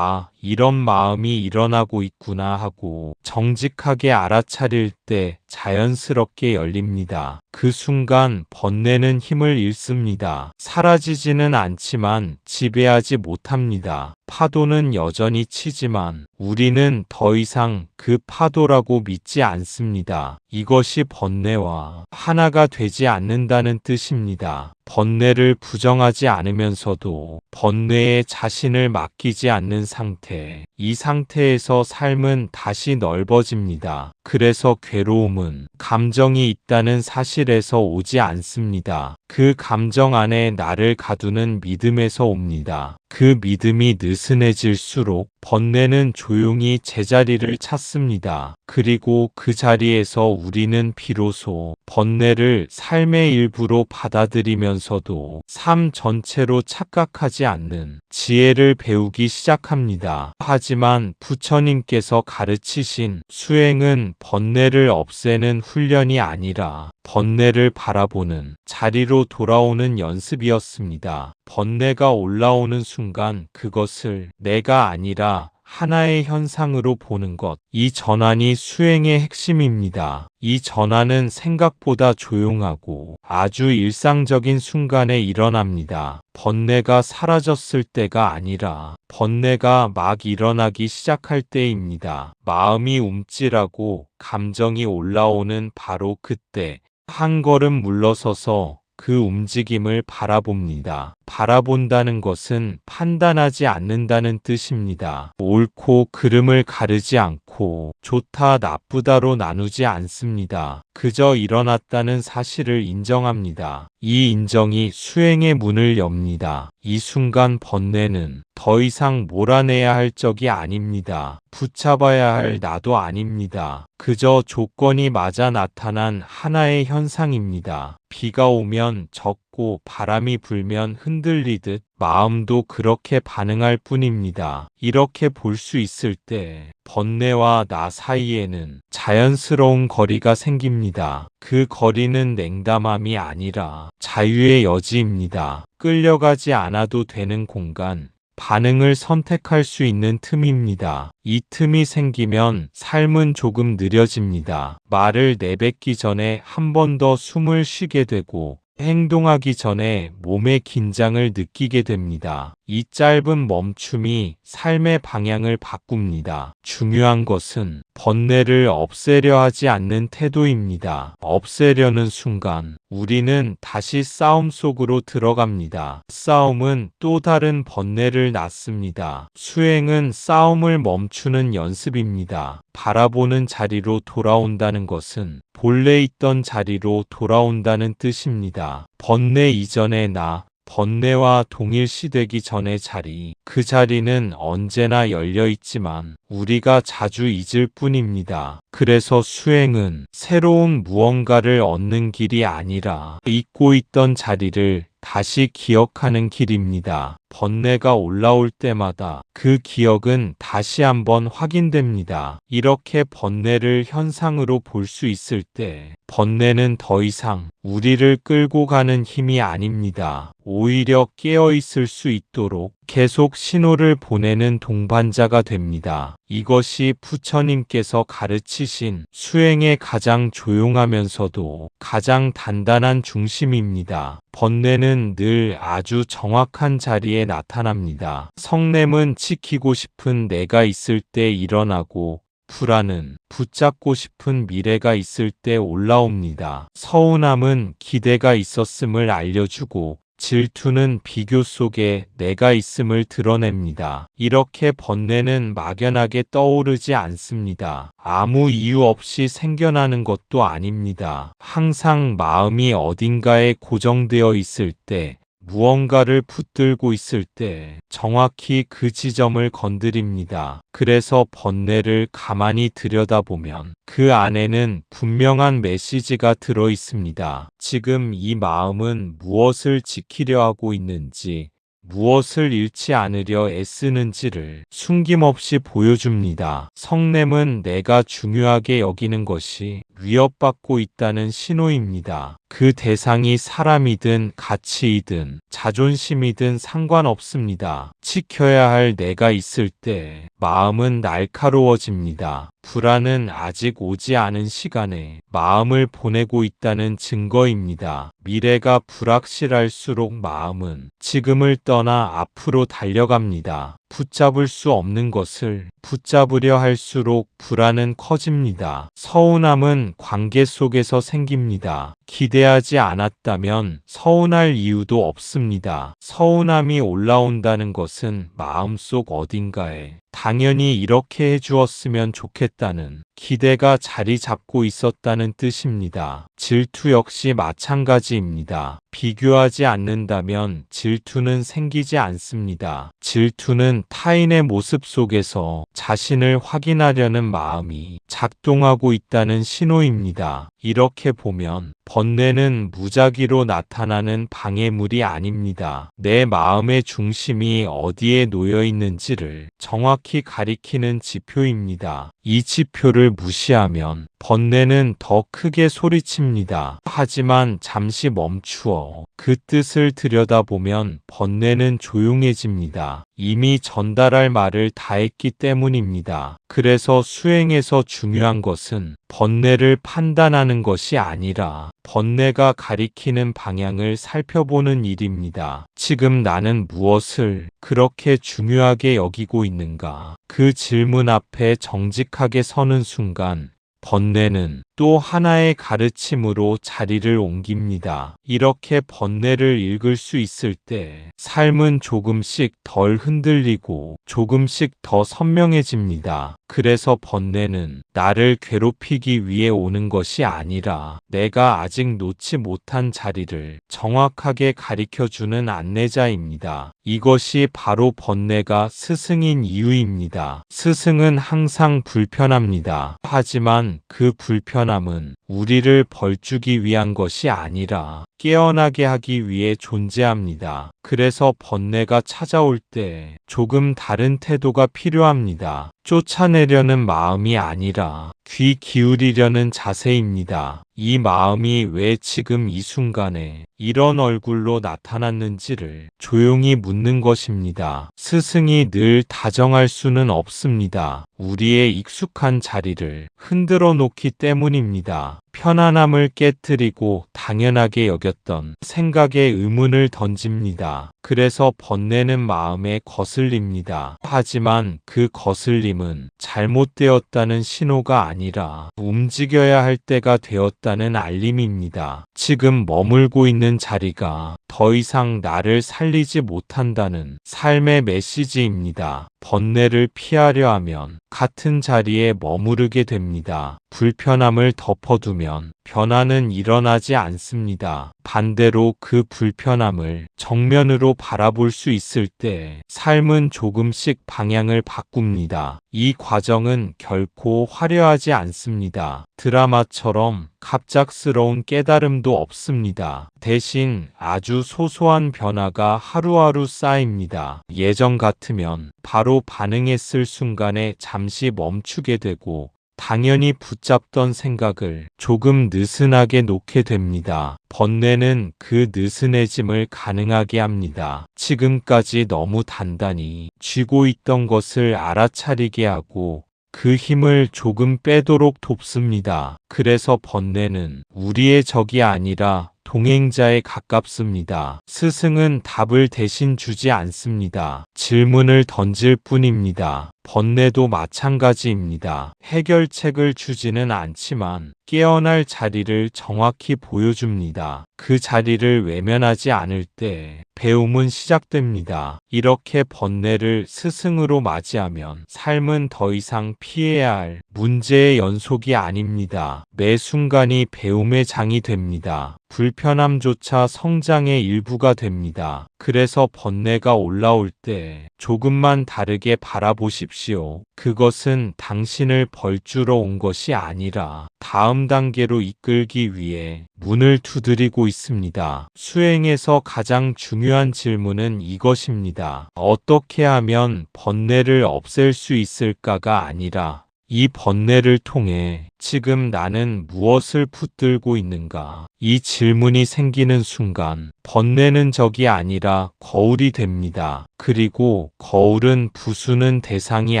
[SPEAKER 1] 이런 마음이 일어나고 있구나 하고 정직하게 알아차릴 때 자연스럽게 열립니다. 그 순간 번뇌는 힘을 잃습니다. 사라지지는 않지만 지배하지 못합니다. 파도는 여전히 치지만 우리는 더 이상 그 파도라고 믿지 않습니다. 이것이 번뇌와 하나가 되지 않는다는 뜻입니다. 번뇌를 부정하지 않으면서도 번뇌에 자신을 맡기지 않는 상태. 이 상태에서 삶은 다시 넓어집니다. 그래서 괴로움은 감정이 있다는 사실에서 오지 않습니다. 그 감정 안에 나를 가두는 믿음에서 옵니다. 그 믿음이 느슨해질수록 번뇌는 조용히 제자리를 찾습니다. 그리고 그 자리에서 우리는 비로소 번뇌를 삶의 일부로 받아들이면서도 삶 전체로 착각하지 않는 지혜를 배우기 시작합니다. 하지만 부처님께서 가르치신 수행은 번뇌를 없애는 훈련이 아니라 번뇌를 바라보는 자리로 돌아오는 연습이었습니다. 번뇌가 올라오는 순간 그것을 내가 아니라 하나의 현상으로 보는 것. 이 전환이 수행의 핵심입니다. 이 전환은 생각보다 조용하고 아주 일상적인 순간에 일어납니다. 번뇌가 사라졌을 때가 아니라 번뇌가 막 일어나기 시작할 때입니다. 마음이 움찔하고 감정이 올라오는 바로 그때 한 걸음 물러서서 그 움직임을 바라봅니다. 바라본다는 것은 판단하지 않는다는 뜻입니다. 옳고 그름을 가르지 않고 좋다 나쁘다로 나누지 않습니다. 그저 일어났다는 사실을 인정합니다. 이 인정이 수행의 문을 엽니다. 이 순간 번뇌는 더 이상 몰아내야 할 적이 아닙니다. 붙잡아야 할 나도 아닙니다. 그저 조건이 맞아 나타난 하나의 현상입니다. 비가 오면 젖고 바람이 불면 흔들리듯 마음도 그렇게 반응할 뿐입니다. 이렇게 볼 수 있을 때 번뇌와 나 사이에는 자연스러운 거리가 생깁니다. 그 거리는 냉담함이 아니라 자유의 여지입니다. 끌려가지 않아도 되는 공간. 반응을 선택할 수 있는 틈입니다. 이 틈이 생기면 삶은 조금 느려집니다. 말을 내뱉기 전에 한 번 더 숨을 쉬게 되고 행동하기 전에 몸의 긴장을 느끼게 됩니다. 이 짧은 멈춤이 삶의 방향을 바꿉니다. 중요한 것은 번뇌를 없애려 하지 않는 태도입니다. 없애려는 순간 우리는 다시 싸움 속으로 들어갑니다. 싸움은 또 다른 번뇌를 낳습니다. 수행은 싸움을 멈추는 연습입니다. 바라보는 자리로 돌아온다는 것은 본래 있던 자리로 돌아온다는 뜻입니다. 번뇌 이전의 나, 번뇌와 동일시되기 전의 자리, 그 자리는 언제나 열려 있지만 우리가 자주 잊을 뿐입니다. 그래서 수행은 새로운 무언가를 얻는 길이 아니라 잊고 있던 자리를 다시 기억하는 길입니다. 번뇌가 올라올 때마다 그 기억은 다시 한번 확인됩니다. 이렇게 번뇌를 현상으로 볼 수 있을 때 번뇌는 더 이상 우리를 끌고 가는 힘이 아닙니다. 오히려 깨어 있을 수 있도록 계속 신호를 보내는 동반자가 됩니다. 이것이 부처님께서 가르치신 수행의 가장 조용하면서도 가장 단단한 중심입니다. 번뇌는 늘 아주 정확한 자리에 나타납니다. 성냄은 지키고 싶은 내가 있을 때 일어나고 불안은 붙잡고 싶은 미래가 있을 때 올라옵니다. 서운함은 기대가 있었음을 알려주고 질투는 비교 속에 내가 있음을 드러냅니다. 이렇게 번뇌는 막연하게 떠오르지 않습니다. 아무 이유 없이 생겨나는 것도 아닙니다. 항상 마음이 어딘가에 고정되어 있을 때, 무언가를 붙들고 있을 때 정확히 그 지점을 건드립니다. 그래서 번뇌를 가만히 들여다보면 그 안에는 분명한 메시지가 들어 있습니다. 지금 이 마음은 무엇을 지키려 하고 있는지, 무엇을 잃지 않으려 애쓰는지를 숨김없이 보여줍니다. 성냄은 내가 중요하게 여기는 것이 위협받고 있다는 신호입니다. 그 대상이 사람이든 가치이든 자존심이든 상관없습니다. 지켜야 할 내가 있을 때 마음은 날카로워집니다. 불안은 아직 오지 않은 시간에 마음을 보내고 있다는 증거입니다. 미래가 불확실할수록 마음은 지금을 떠나 앞으로 달려갑니다. 붙잡을 수 없는 것을 붙잡으려 할수록 불안은 커집니다. 서운함은 관계 속에서 생깁니다. 기대하지 않았다면 서운할 이유도 없습니다. 서운함이 올라온다는 것은 마음속 어딘가에 당연히 이렇게 해주었으면 좋겠다는 기대가 자리 잡고 있었다는 뜻입니다. 질투 역시 마찬가지입니다. 비교하지 않는다면 질투는 생기지 않습니다. 질투는 타인의 모습 속에서 자신을 확인하려는 마음이 작동하고 있다는 신호입니다. 이렇게 보면 번뇌는 무작위로 나타나는 방해물이 아닙니다. 내 마음의 중심이 어디에 놓여 있는지를 정확히 가리키는 지표입니다. 이 지표를 무시하면 번뇌는 더 크게 소리칩니다. 하지만 잠시 멈추어 그 뜻을 들여다보면 번뇌는 조용해집니다. 이미 전달할 말을 다 했기 때문입니다. 그래서 수행에서 중요한 것은 번뇌를 판단하는 것이 아니라 번뇌가 가리키는 방향을 살펴보는 일입니다. 지금 나는 무엇을 그렇게 중요하게 여기고 있는가? 그 질문 앞에 정직하게 서는 순간 번뇌는 또 하나의 가르침으로 자리를 옮깁니다. 이렇게 번뇌를 읽을 수 있을 때 삶은 조금씩 덜 흔들리고 조금씩 더 선명해집니다. 그래서 번뇌는 나를 괴롭히기 위해 오는 것이 아니라 내가 아직 놓지 못한 자리를 정확하게 가리켜주는 안내자입니다. 이것이 바로 번뇌가 스승인 이유입니다. 스승은 항상 불편합니다. 하지만 그 불편함은 우리를 벌주기 위한 것이 아니라 깨어나게 하기 위해 존재합니다. 그래서 번뇌가 찾아올 때 조금 다른 태도가 필요합니다. 쫓아내려는 마음이 아니라 귀 기울이려는 자세입니다. 이 마음이 왜 지금 이 순간에 이런 얼굴로 나타났는지를 조용히 묻는 것입니다. 스승이 늘 다정할 수는 없습니다. 우리의 익숙한 자리를 흔들어 놓기 때문입니다. 편안함을 깨뜨리고 당연하게 여겼던 생각에 의문을 던집니다. 그래서 번뇌는 마음에 거슬립니다. 하지만 그 거슬림은 잘못되었다는 신호가 아니라 움직여야 할 때가 되었다는 알림입니다. 지금 머물고 있는 자리가 더 이상 나를 살리지 못한다는 삶의 메시지입니다. 번뇌를 피하려 하면 같은 자리에 머무르게 됩니다. 불편함을 덮어두면 변화는 일어나지 않습니다. 반대로 그 불편함을 정면으로 바라볼 수 있을 때 삶은 조금씩 방향을 바꿉니다. 이 과정은 결코 화려하지 않습니다. 드라마처럼 갑작스러운 깨달음도 없습니다. 대신 아주 소소한 변화가 하루하루 쌓입니다. 예전 같으면 바로 반응했을 순간에 잠시 멈추게 되고 당연히 붙잡던 생각을 조금 느슨하게 놓게 됩니다. 번뇌는 그 느슨해짐을 가능하게 합니다. 지금까지 너무 단단히 쥐고 있던 것을 알아차리게 하고 그 힘을 조금 빼도록 돕습니다. 그래서 번뇌는 우리의 적이 아니라 동행자에 가깝습니다. 스승은 답을 대신 주지 않습니다. 질문을 던질 뿐입니다. 번뇌도 마찬가지입니다. 해결책을 주지는 않지만 깨어날 자리를 정확히 보여줍니다. 그 자리를 외면하지 않을 때 배움은 시작됩니다. 이렇게 번뇌를 스승으로 맞이하면 삶은 더 이상 피해야 할 문제의 연속이 아닙니다. 매 순간이 배움의 장이 됩니다. 불편함조차 성장의 일부가 됩니다. 그래서 번뇌가 올라올 때 조금만 다르게 바라보십시오. 그것은 당신을 벌주러 온 것이 아니라 다음 단계로 이끌기 위해 문을 두드리고 있습니다. 수행에서 가장 중요한 질문은 이것입니다. 어떻게 하면 번뇌를 없앨 수 있을까가 아니라 이 번뇌를 통해 지금 나는 무엇을 붙들고 있는가? 이 질문이 생기는 순간 번뇌는 적이 아니라 거울이 됩니다. 그리고 거울은 부수는 대상이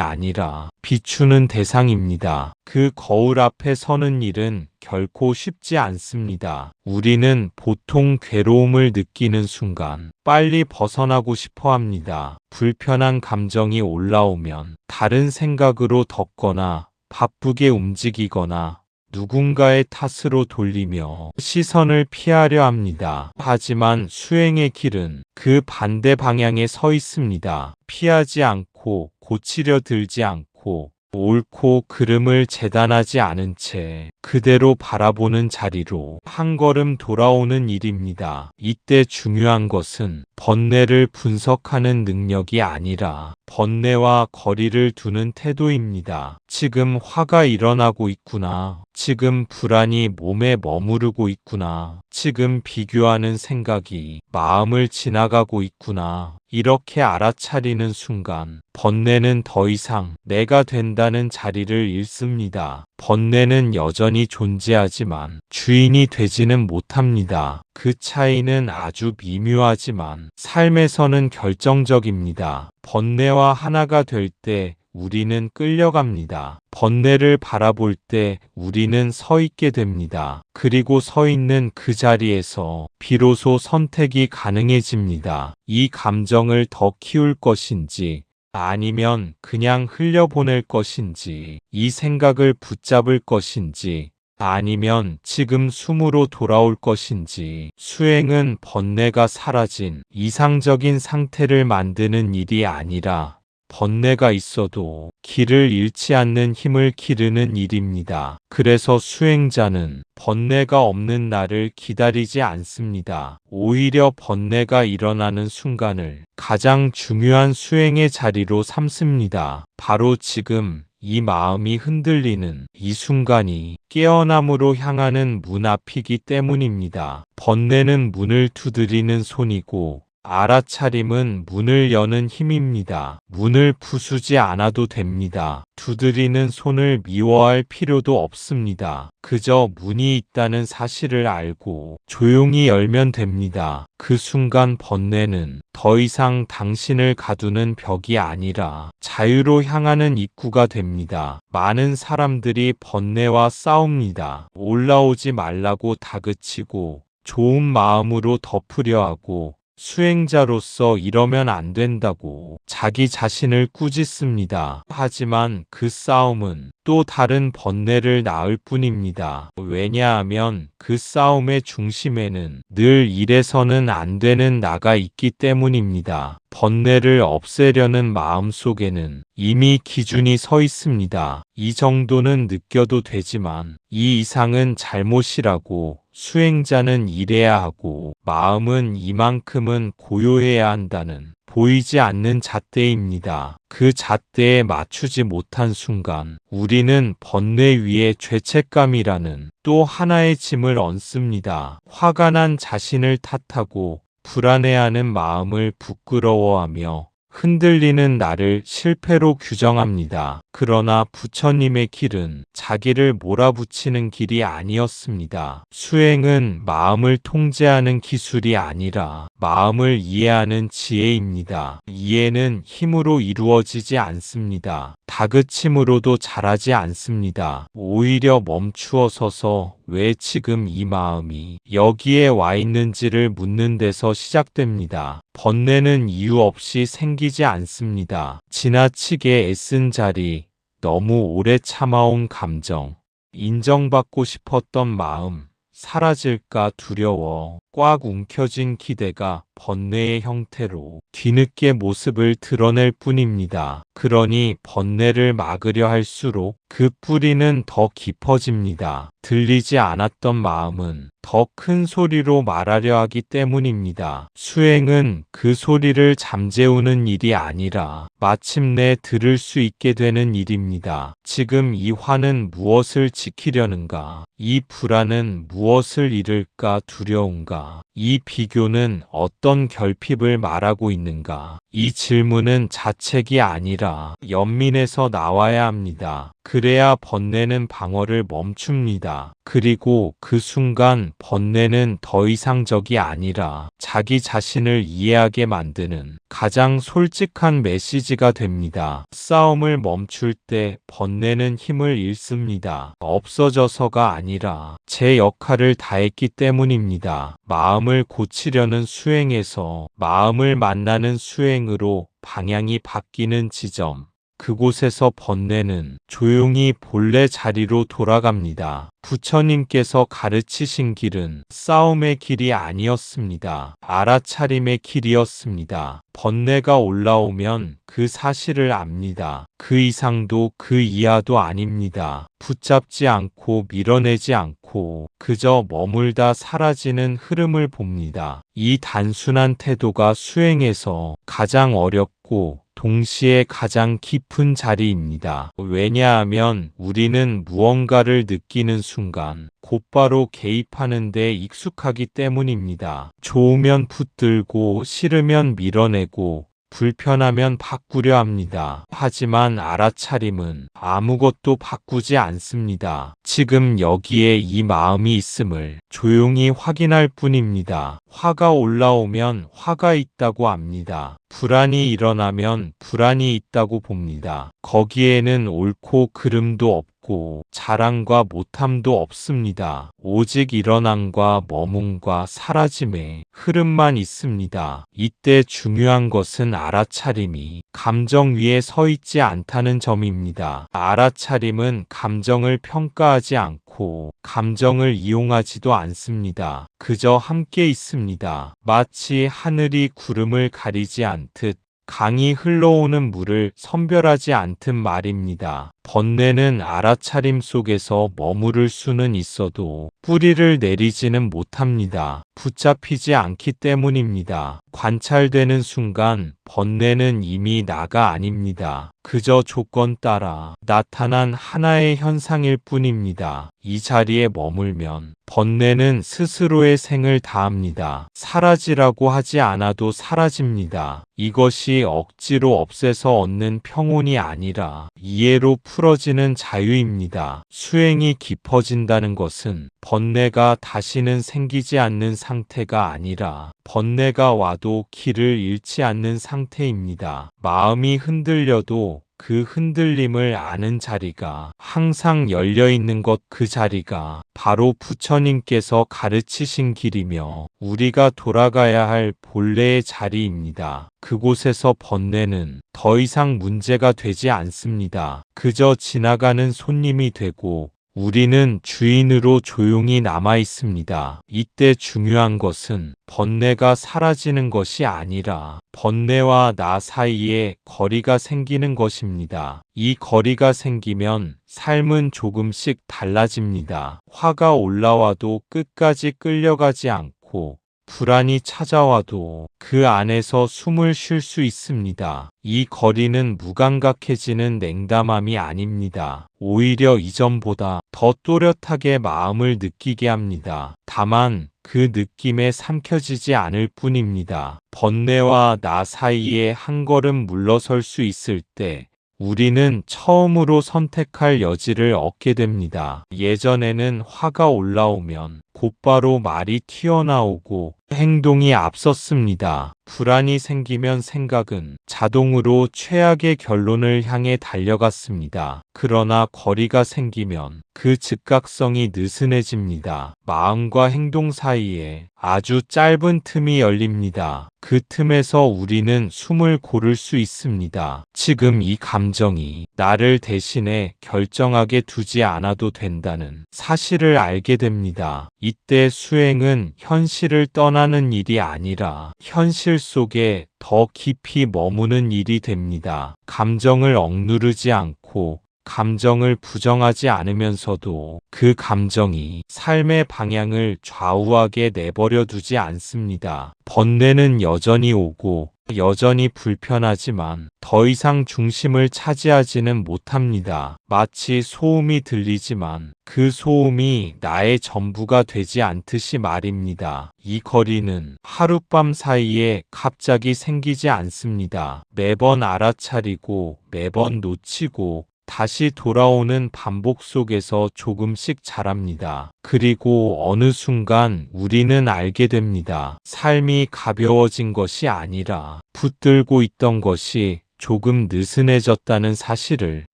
[SPEAKER 1] 아니라 비추는 대상입니다. 그 거울 앞에 서는 일은 결코 쉽지 않습니다. 우리는 보통 괴로움을 느끼는 순간 빨리 벗어나고 싶어 합니다. 불편한 감정이 올라오면 다른 생각으로 덮거나 바쁘게 움직이거나 누군가의 탓으로 돌리며 시선을 피하려 합니다. 하지만 수행의 길은 그 반대 방향에 서 있습니다. 피하지 않고 고치려 들지 않고 옳고 그름을 재단하지 않은 채 그대로 바라보는 자리로 한 걸음 돌아오는 일입니다. 이때 중요한 것은 번뇌를 분석하는 능력이 아니라 번뇌와 거리를 두는 태도입니다. 지금 화가 일어나고 있구나. 지금 불안이 몸에 머무르고 있구나. 지금 비교하는 생각이 마음을 지나가고 있구나. 이렇게 알아차리는 순간 번뇌는 더 이상 내가 된다는 자리를 잃습니다. 번뇌는 여전히 존재하지만 주인이 되지는 못합니다. 그 차이는 아주 미묘하지만 삶에서는 결정적입니다. 번뇌와 하나가 될 때 우리는 끌려갑니다. 번뇌를 바라볼 때 우리는 서 있게 됩니다. 그리고 서 있는 그 자리에서 비로소 선택이 가능해집니다. 이 감정을 더 키울 것인지 아니면 그냥 흘려보낼 것인지, 이 생각을 붙잡을 것인지 아니면 지금 숨으로 돌아올 것인지. 수행은 번뇌가 사라진 이상적인 상태를 만드는 일이 아니라 번뇌가 있어도 길을 잃지 않는 힘을 기르는 일입니다. 그래서 수행자는 번뇌가 없는 날을 기다리지 않습니다. 오히려 번뇌가 일어나는 순간을 가장 중요한 수행의 자리로 삼습니다. 바로 지금 이 마음이 흔들리는 이 순간이 깨어남으로 향하는 문 앞이기 때문입니다. 번뇌는 문을 두드리는 손이고 알아차림은 문을 여는 힘입니다. 문을 부수지 않아도 됩니다. 두드리는 손을 미워할 필요도 없습니다. 그저 문이 있다는 사실을 알고 조용히 열면 됩니다. 그 순간 번뇌는 더 이상 당신을 가두는 벽이 아니라 자유로 향하는 입구가 됩니다. 많은 사람들이 번뇌와 싸웁니다. 올라오지 말라고 다그치고 좋은 마음으로 덮으려 하고 수행자로서 이러면 안 된다고 자기 자신을 꾸짖습니다. 하지만 그 싸움은 또 다른 번뇌를 낳을 뿐입니다. 왜냐하면 그 싸움의 중심에는 늘 이래서는 안 되는 나가 있기 때문입니다. 번뇌를 없애려는 마음 속에는 이미 기준이 서 있습니다. 이 정도는 느껴도 되지만 이 이상은 잘못이라고, 수행자는 이래야 하고 마음은 이만큼은 고요해야 한다는 보이지 않는 잣대입니다. 그 잣대에 맞추지 못한 순간 우리는 번뇌 위에 죄책감이라는 또 하나의 짐을 얹습니다. 화가 난 자신을 탓하고 불안해하는 마음을 부끄러워하며 흔들리는 나를 실패로 규정합니다. 그러나 부처님의 길은 자기를 몰아붙이는 길이 아니었습니다. 수행은 마음을 통제하는 기술이 아니라 마음을 이해하는 지혜입니다. 이해는 힘으로 이루어지지 않습니다. 다그침으로도 자라지 않습니다. 오히려 멈추어 서서 왜 지금 이 마음이 여기에 와 있는지를 묻는 데서 시작됩니다. 번뇌는 이유 없이 생기지 않습니다. 지나치게 애쓴 자리, 너무 오래 참아온 감정, 인정받고 싶었던 마음, 사라질까 두려워 꽉 움켜쥔 기대가 번뇌의 형태로 뒤늦게 모습을 드러낼 뿐입니다. 그러니 번뇌를 막으려 할수록 그 뿌리는 더 깊어집니다. 들리지 않았던 마음은 더 큰 소리로 말하려 하기 때문입니다. 수행은 그 소리를 잠재우는 일이 아니라 마침내 들을 수 있게 되는 일입니다. 지금 이 화는 무엇을 지키려는가? 이 불안은 무엇을 잃을까 두려운가? 이 비교는 어떤 결핍을 말하고 있는가? 이 질문은 자책이 아니라 연민에서 나와야 합니다. 그래야 번뇌는 방어를 멈춥니다. 그리고 그 순간 번뇌는 더 이상 적이 아니라 자기 자신을 이해하게 만드는 가장 솔직한 메시지가 됩니다. 싸움을 멈출 때 번뇌는 힘을 잃습니다. 없어져서가 아니라 제 역할을 다했기 때문입니다. 마음을 고치려는 수행에서 마음을 만나는 수행으로 방향이 바뀌는 지점. 그곳에서 번뇌는 조용히 본래 자리로 돌아갑니다. 부처님께서 가르치신 길은 싸움의 길이 아니었습니다. 알아차림의 길이었습니다. 번뇌가 올라오면 그 사실을 압니다. 그 이상도 그 이하도 아닙니다. 붙잡지 않고 밀어내지 않고 그저 머물다 사라지는 흐름을 봅니다. 이 단순한 태도가 수행에서 가장 어렵고 동시에 가장 깊은 자리입니다. 왜냐하면 우리는 무언가를 느끼는 순간 곧바로 개입하는 데 익숙하기 때문입니다. 좋으면 붙들고 싫으면 밀어내고 불편하면 바꾸려 합니다. 하지만 알아차림은 아무것도 바꾸지 않습니다. 지금 여기에 이 마음이 있음을 조용히 확인할 뿐입니다. 화가 올라오면 화가 있다고 압니다. 불안이 일어나면 불안이 있다고 봅니다. 거기에는 옳고 그름도 없고 자랑과 못함도 없습니다. 오직 일어남과 머문과 사라짐의 흐름만 있습니다. 이때 중요한 것은 알아차림이 감정 위에 서 있지 않다는 점입니다. 알아차림은 감정을 평가하지 않고 감정을 이용하지도 않습니다. 그저 함께 있습니다. 마치 하늘이 구름을 가리지 않듯 강이 흘러오는 물을 선별하지 않듯 말입니다. 번뇌는 알아차림 속에서 머무를 수는 있어도 뿌리를 내리지는 못합니다. 붙잡히지 않기 때문입니다. 관찰되는 순간 번뇌는 이미 나가 아닙니다. 그저 조건 따라 나타난 하나의 현상일 뿐입니다. 이 자리에 머물면 번뇌는 스스로의 생을 다합니다. 사라지라고 하지 않아도 사라집니다. 이것이 억지로 없애서 얻는 평온이 아니라 이해로 풀어지는 자유입니다. 수행이 깊어진다는 것은 번뇌가 다시는 생기지 않는 상태가 아니라 번뇌가 와도 길을 잃지 않는 상태입니다. 마음이 흔들려도 그 흔들림을 아는 자리가 항상 열려있는 것, 그 자리가 바로 부처님께서 가르치신 길이며 우리가 돌아가야 할 본래의 자리입니다. 그곳에서 번뇌는 더 이상 문제가 되지 않습니다. 그저 지나가는 손님이 되고 우리는 주인으로 조용히 남아 있습니다. 이때 중요한 것은 번뇌가 사라지는 것이 아니라 번뇌와 나 사이에 거리가 생기는 것입니다. 이 거리가 생기면 삶은 조금씩 달라집니다. 화가 올라와도 끝까지 끌려가지 않고 불안이 찾아와도 그 안에서 숨을 쉴 수 있습니다. 이 거리는 무감각해지는 냉담함이 아닙니다. 오히려 이전보다 더 또렷하게 마음을 느끼게 합니다. 다만 그 느낌에 삼켜지지 않을 뿐입니다. 번뇌와 나 사이에 한 걸음 물러설 수 있을 때 우리는 처음으로 선택할 여지를 얻게 됩니다. 예전에는 화가 올라오면 곧바로 말이 튀어나오고 행동이 앞섰습니다. 불안이 생기면 생각은 자동으로 최악의 결론을 향해 달려갔습니다. 그러나 거리가 생기면 그 즉각성이 느슨해집니다. 마음과 행동 사이에 아주 짧은 틈이 열립니다. 그 틈에서 우리는 숨을 고를 수 있습니다. 지금 이 감정이 나를 대신해 결정하게 두지 않아도 된다는 사실을 알게 됩니다. 이때 수행은 현실을 떠나는 일이 아니라 현실 속에 더 깊이 머무는 일이 됩니다. 감정을 억누르지 않고 감정을 부정하지 않으면서도 그 감정이 삶의 방향을 좌우하게 내버려 두지 않습니다. 번뇌는 여전히 오고 여전히 불편하지만 더 이상 중심을 차지하지는 못합니다. 마치 소음이 들리지만 그 소음이 나의 전부가 되지 않듯이 말입니다. 이 거리는 하룻밤 사이에 갑자기 생기지 않습니다. 매번 알아차리고 매번 놓치고 다시 돌아오는 반복 속에서 조금씩 자랍니다. 그리고 어느 순간 우리는 알게 됩니다. 삶이 가벼워진 것이 아니라 붙들고 있던 것이 조금 느슨해졌다는 사실을.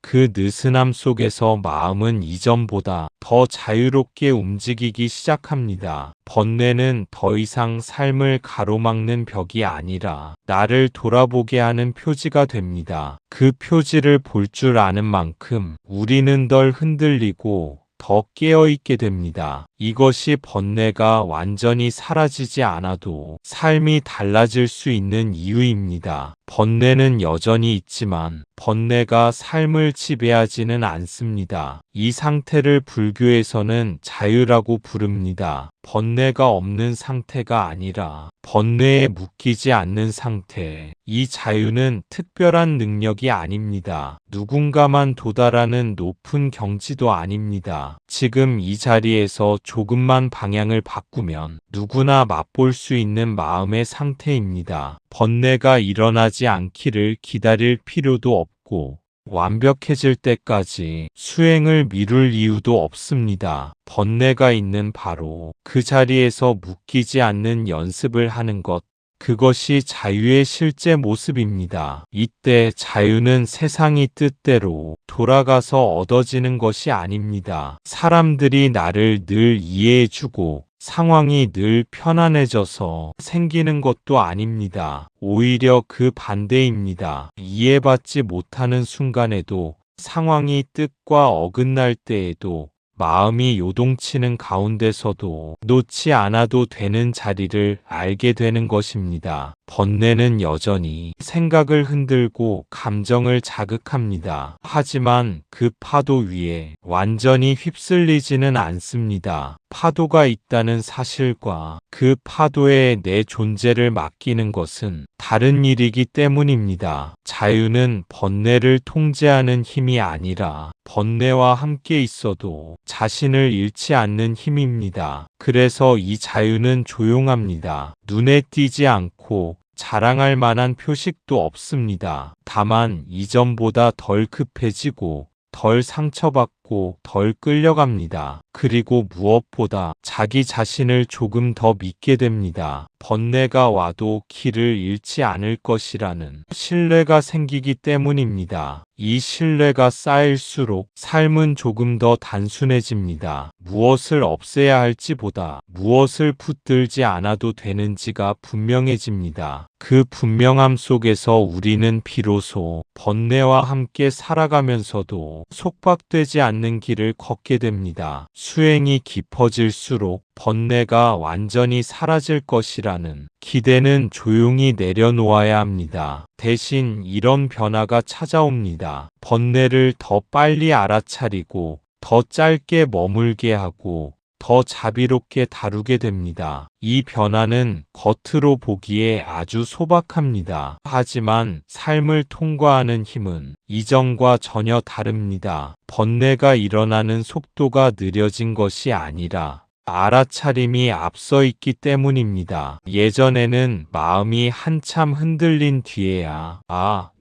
[SPEAKER 1] 그 느슨함 속에서 마음은 이전보다 더 자유롭게 움직이기 시작합니다. 번뇌는 더 이상 삶을 가로막는 벽이 아니라 나를 돌아보게 하는 표지가 됩니다. 그 표지를 볼 줄 아는 만큼 우리는 덜 흔들리고 더 깨어있게 됩니다. 이것이 번뇌가 완전히 사라지지 않아도 삶이 달라질 수 있는 이유입니다. 번뇌는 여전히 있지만 번뇌가 삶을 지배하지는 않습니다. 이 상태를 불교에서는 자유라고 부릅니다. 번뇌가 없는 상태가 아니라 번뇌에 묶이지 않는 상태. 이 자유는 특별한 능력이 아닙니다. 누군가만 도달하는 높은 경지도 아닙니다. 지금 이 자리에서 조금만 방향을 바꾸면 누구나 맛볼 수 있는 마음의 상태입니다. 번뇌가 일어나지 않기를 기다릴 필요도 없고 완벽해질 때까지 수행을 미룰 이유도 없습니다. 번뇌가 있는 바로 그 자리에서 묶이지 않는 연습을 하는 것. 그것이 자유의 실제 모습입니다. 이때 자유는 세상이 뜻대로 돌아가서 얻어지는 것이 아닙니다. 사람들이 나를 늘 이해해주고 상황이 늘 편안해져서 생기는 것도 아닙니다. 오히려 그 반대입니다. 이해받지 못하는 순간에도, 상황이 뜻과 어긋날 때에도, 마음이 요동치는 가운데서도 놓지 않아도 되는 자리를 알게 되는 것입니다. 번뇌는 여전히 생각을 흔들고 감정을 자극합니다. 하지만 그 파도 위에 완전히 휩쓸리지는 않습니다. 파도가 있다는 사실과 그 파도에 내 존재를 맡기는 것은 다른 일이기 때문입니다. 자유는 번뇌를 통제하는 힘이 아니라 번뇌와 함께 있어도 자신을 잃지 않는 힘입니다. 그래서 이 자유는 조용합니다. 눈에 띄지 않고 자랑할 만한 표식도 없습니다. 다만 이전보다 덜 급해지고 덜 상처받고 덜 끌려갑니다. 그리고 무엇보다 자기 자신을 조금 더 믿게 됩니다. 번뇌가 와도 길을 잃지 않을 것이라는 신뢰가 생기기 때문입니다. 이 신뢰가 쌓일수록 삶은 조금 더 단순해집니다. 무엇을 없애야 할지보다 무엇을 붙들지 않아도 되는지가 분명해집니다. 그 분명함 속에서 우리는 비로소 번뇌와 함께 살아가면서도 속박되지 않는 길을 걷게 됩니다. 수행이 깊어질수록 번뇌가 완전히 사라질 것이라는 기대는 조용히 내려놓아야 합니다. 대신 이런 변화가 찾아옵니다. 번뇌를 더 빨리 알아차리고 더 짧게 머물게 하고 더 자비롭게 다루게 됩니다. 이 변화는 겉으로 보기에 아주 소박합니다. 하지만 삶을 통과하는 힘은 이전과 전혀 다릅니다. 번뇌가 일어나는 속도가 느려진 것이 아니라 알아차림이 앞서 있기 때문입니다. 예전에는 마음이 한참 흔들린 뒤에야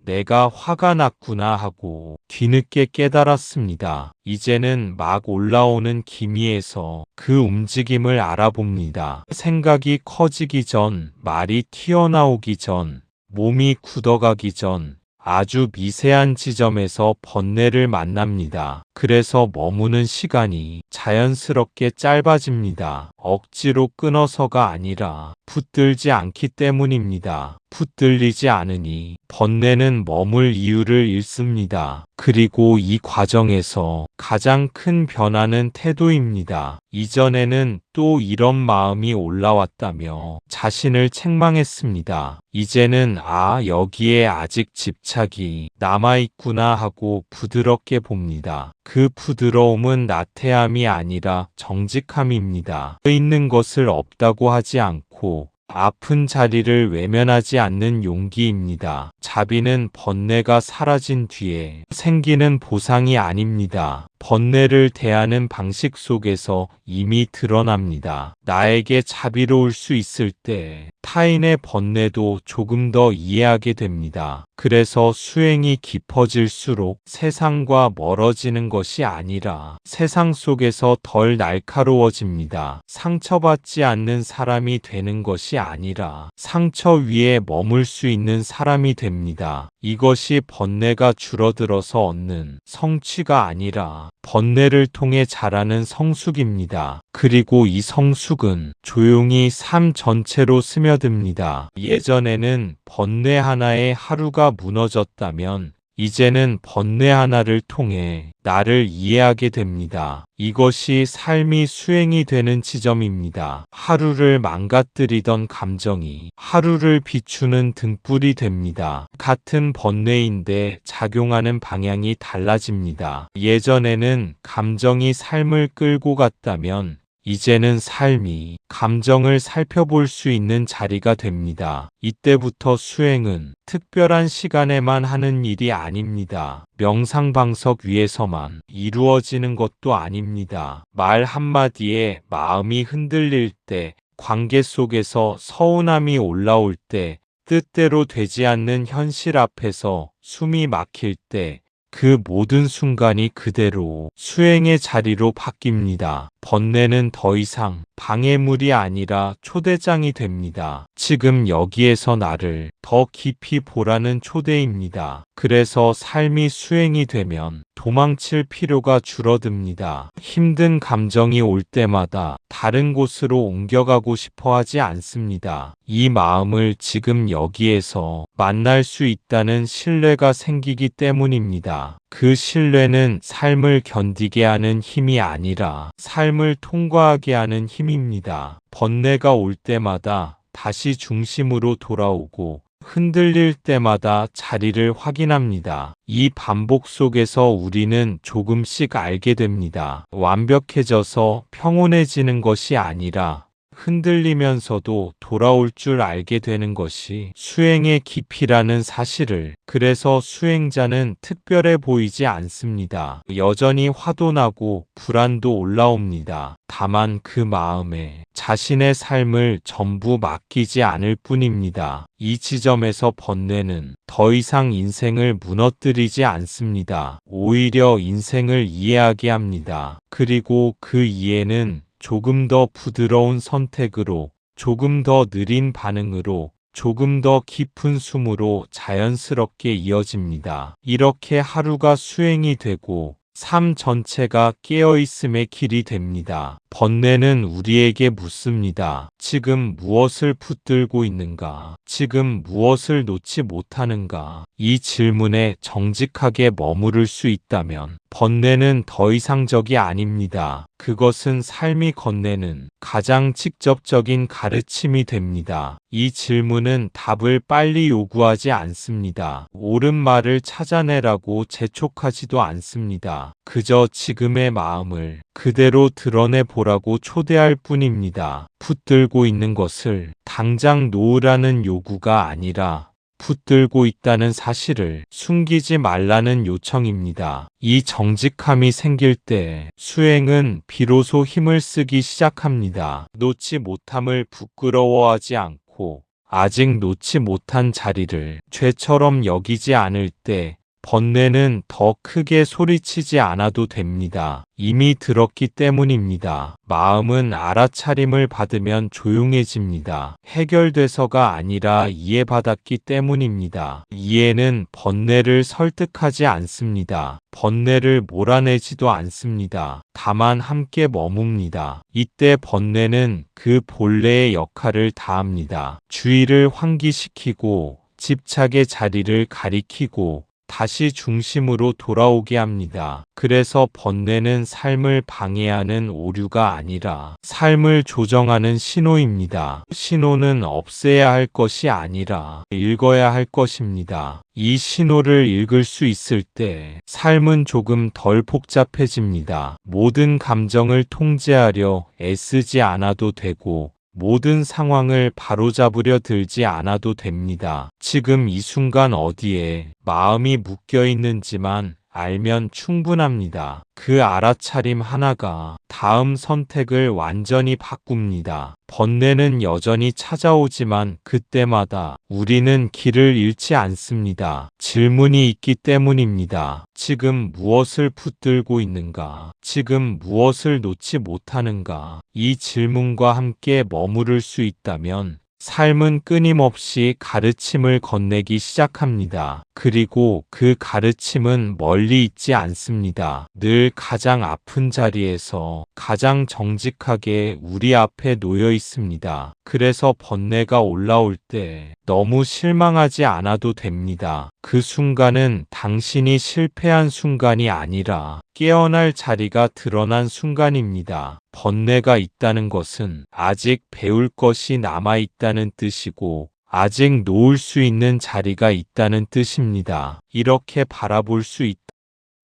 [SPEAKER 1] 내가 화가 났구나 하고 뒤늦게 깨달았습니다. 이제는 막 올라오는 기미에서 그 움직임을 알아봅니다. 생각이 커지기 전, 말이 튀어나오기 전, 몸이 굳어가기 전, 아주 미세한 지점에서 번뇌를 만납니다. 그래서 머무는 시간이 자연스럽게 짧아집니다. 억지로 끊어서가 아니라 붙들지 않기 때문입니다. 붙들리지 않으니 번뇌는 머물 이유를 잃습니다. 그리고 이 과정에서 가장 큰 변화는 태도입니다. 이전에는 또 이런 마음이 올라왔다며 자신을 책망했습니다. 이제는 여기에 아직 집착이 남아있구나 하고 부드럽게 봅니다. 그 부드러움은 나태함이 아니라 정직함입니다. 있는 것을 없다고 하지 않고 아픈 자리를 외면하지 않는 용기입니다. 자비는 번뇌가 사라진 뒤에 생기는 보상이 아닙니다. 번뇌를 대하는 방식 속에서 이미 드러납니다. 나에게 자비로울 수 있을 때 타인의 번뇌도 조금 더 이해하게 됩니다. 그래서 수행이 깊어질수록 세상과 멀어지는 것이 아니라 세상 속에서 덜 날카로워집니다. 상처받지 않는 사람이 되는 것이 아니라 상처 위에 머물 수 있는 사람이 됩니다. 이것이 번뇌가 줄어들어서 얻는 성취가 아니라 번뇌를 통해 자라는 성숙입니다. 그리고 이 성숙은 조용히 삶 전체로 스며듭니다. 예전에는 번뇌 하나에 하루가 무너졌다면 이제는 번뇌 하나를 통해 나를 이해하게 됩니다. 이것이 삶이 수행이 되는 지점입니다. 하루를 망가뜨리던 감정이 하루를 비추는 등불이 됩니다. 같은 번뇌인데 작용하는 방향이 달라집니다. 예전에는 감정이 삶을 끌고 갔다면 이제는 삶이 감정을 살펴볼 수 있는 자리가 됩니다. 이때부터 수행은 특별한 시간에만 하는 일이 아닙니다. 명상방석 위에서만 이루어지는 것도 아닙니다. 말 한마디에 마음이 흔들릴 때, 관계 속에서 서운함이 올라올 때, 뜻대로 되지 않는 현실 앞에서 숨이 막힐 때, 그 모든 순간이 그대로 수행의 자리로 바뀝니다. 번뇌는 더 이상 방해물이 아니라 초대장이 됩니다. 지금 여기에서 나를 더 깊이 보라는 초대입니다. 그래서 삶이 수행이 되면 도망칠 필요가 줄어듭니다. 힘든 감정이 올 때마다 다른 곳으로 옮겨가고 싶어 하지 않습니다. 이 마음을 지금 여기에서 만날 수 있다는 신뢰가 생기기 때문입니다. 그 신뢰는 삶을 견디게 하는 힘이 아니라 삶을 통과하게 하는 힘입니다. 번뇌가 올 때마다 다시 중심으로 돌아오고 흔들릴 때마다 자리를 확인합니다. 이 반복 속에서 우리는 조금씩 알게 됩니다. 완벽해져서 평온해지는 것이 아니라 흔들리면서도 돌아올 줄 알게 되는 것이 수행의 깊이라는 사실을. 그래서 수행자는 특별해 보이지 않습니다. 여전히 화도 나고 불안도 올라옵니다. 다만 그 마음에 자신의 삶을 전부 맡기지 않을 뿐입니다. 이 지점에서 번뇌는 더 이상 인생을 무너뜨리지 않습니다. 오히려 인생을 이해하게 합니다. 그리고 그 이해는 조금 더 부드러운 선택으로, 조금 더 느린 반응으로, 조금 더 깊은 숨으로 자연스럽게 이어집니다. 이렇게 하루가 수행이 되고 삶 전체가 깨어있음의 길이 됩니다. 번뇌는 우리에게 묻습니다. 지금 무엇을 붙들고 있는가? 지금 무엇을 놓지 못하는가? 이 질문에 정직하게 머무를 수 있다면 번뇌는 더 이상적이 아닙니다. 그것은 삶이 건네는 가장 직접적인 가르침이 됩니다. 이 질문은 답을 빨리 요구하지 않습니다. 옳은 말을 찾아내라고 재촉하지도 않습니다. 그저 지금의 마음을 그대로 드러내 보라고 초대할 뿐입니다. 붙들고 있는 것을 당장 놓으라는 요구가 아니라 붙들고 있다는 사실을 숨기지 말라는 요청입니다. 이 정직함이 생길 때 수행은 비로소 힘을 쓰기 시작합니다. 놓지 못함을 부끄러워하지 않고 아직 놓지 못한 자리를 죄처럼 여기지 않을 때 번뇌는 더 크게 소리치지 않아도 됩니다. 이미 들었기 때문입니다. 마음은 알아차림을 받으면 조용해집니다. 해결돼서가 아니라 이해받았기 때문입니다. 이해는 번뇌를 설득하지 않습니다. 번뇌를 몰아내지도 않습니다. 다만 함께 머뭅니다. 이때 번뇌는 그 본래의 역할을 다합니다. 주의를 환기시키고 집착의 자리를 가리키고 다시 중심으로 돌아오게 합니다. 그래서 번뇌는 삶을 방해하는 오류가 아니라 삶을 조정하는 신호입니다. 신호는 없애야 할 것이 아니라 읽어야 할 것입니다. 이 신호를 읽을 수 있을 때 삶은 조금 덜 복잡해집니다. 모든 감정을 통제하려 애쓰지 않아도 되고 모든 상황을 바로잡으려 들지 않아도 됩니다. 지금 이 순간 어디에 마음이 묶여 있는지만 알면 충분합니다. 그 알아차림 하나가 다음 선택을 완전히 바꿉니다. 번뇌는 여전히 찾아오지만 그때마다 우리는 길을 잃지 않습니다. 질문이 있기 때문입니다. 지금 무엇을 붙들고 있는가? 지금 무엇을 놓지 못하는가? 이 질문과 함께 머무를 수 있다면 삶은 끊임없이 가르침을 건네기 시작합니다. 그리고 그 가르침은 멀리 있지 않습니다. 늘 가장 아픈 자리에서 가장 정직하게 우리 앞에 놓여 있습니다. 그래서 번뇌가 올라올 때 너무 실망하지 않아도 됩니다. 그 순간은 당신이 실패한 순간이 아니라 깨어날 자리가 드러난 순간입니다. 번뇌가 있다는 것은 아직 배울 것이 남아있다는 뜻이고 아직 놓을 수 있는 자리가 있다는 뜻입니다. 이렇게 바라볼 수 있다.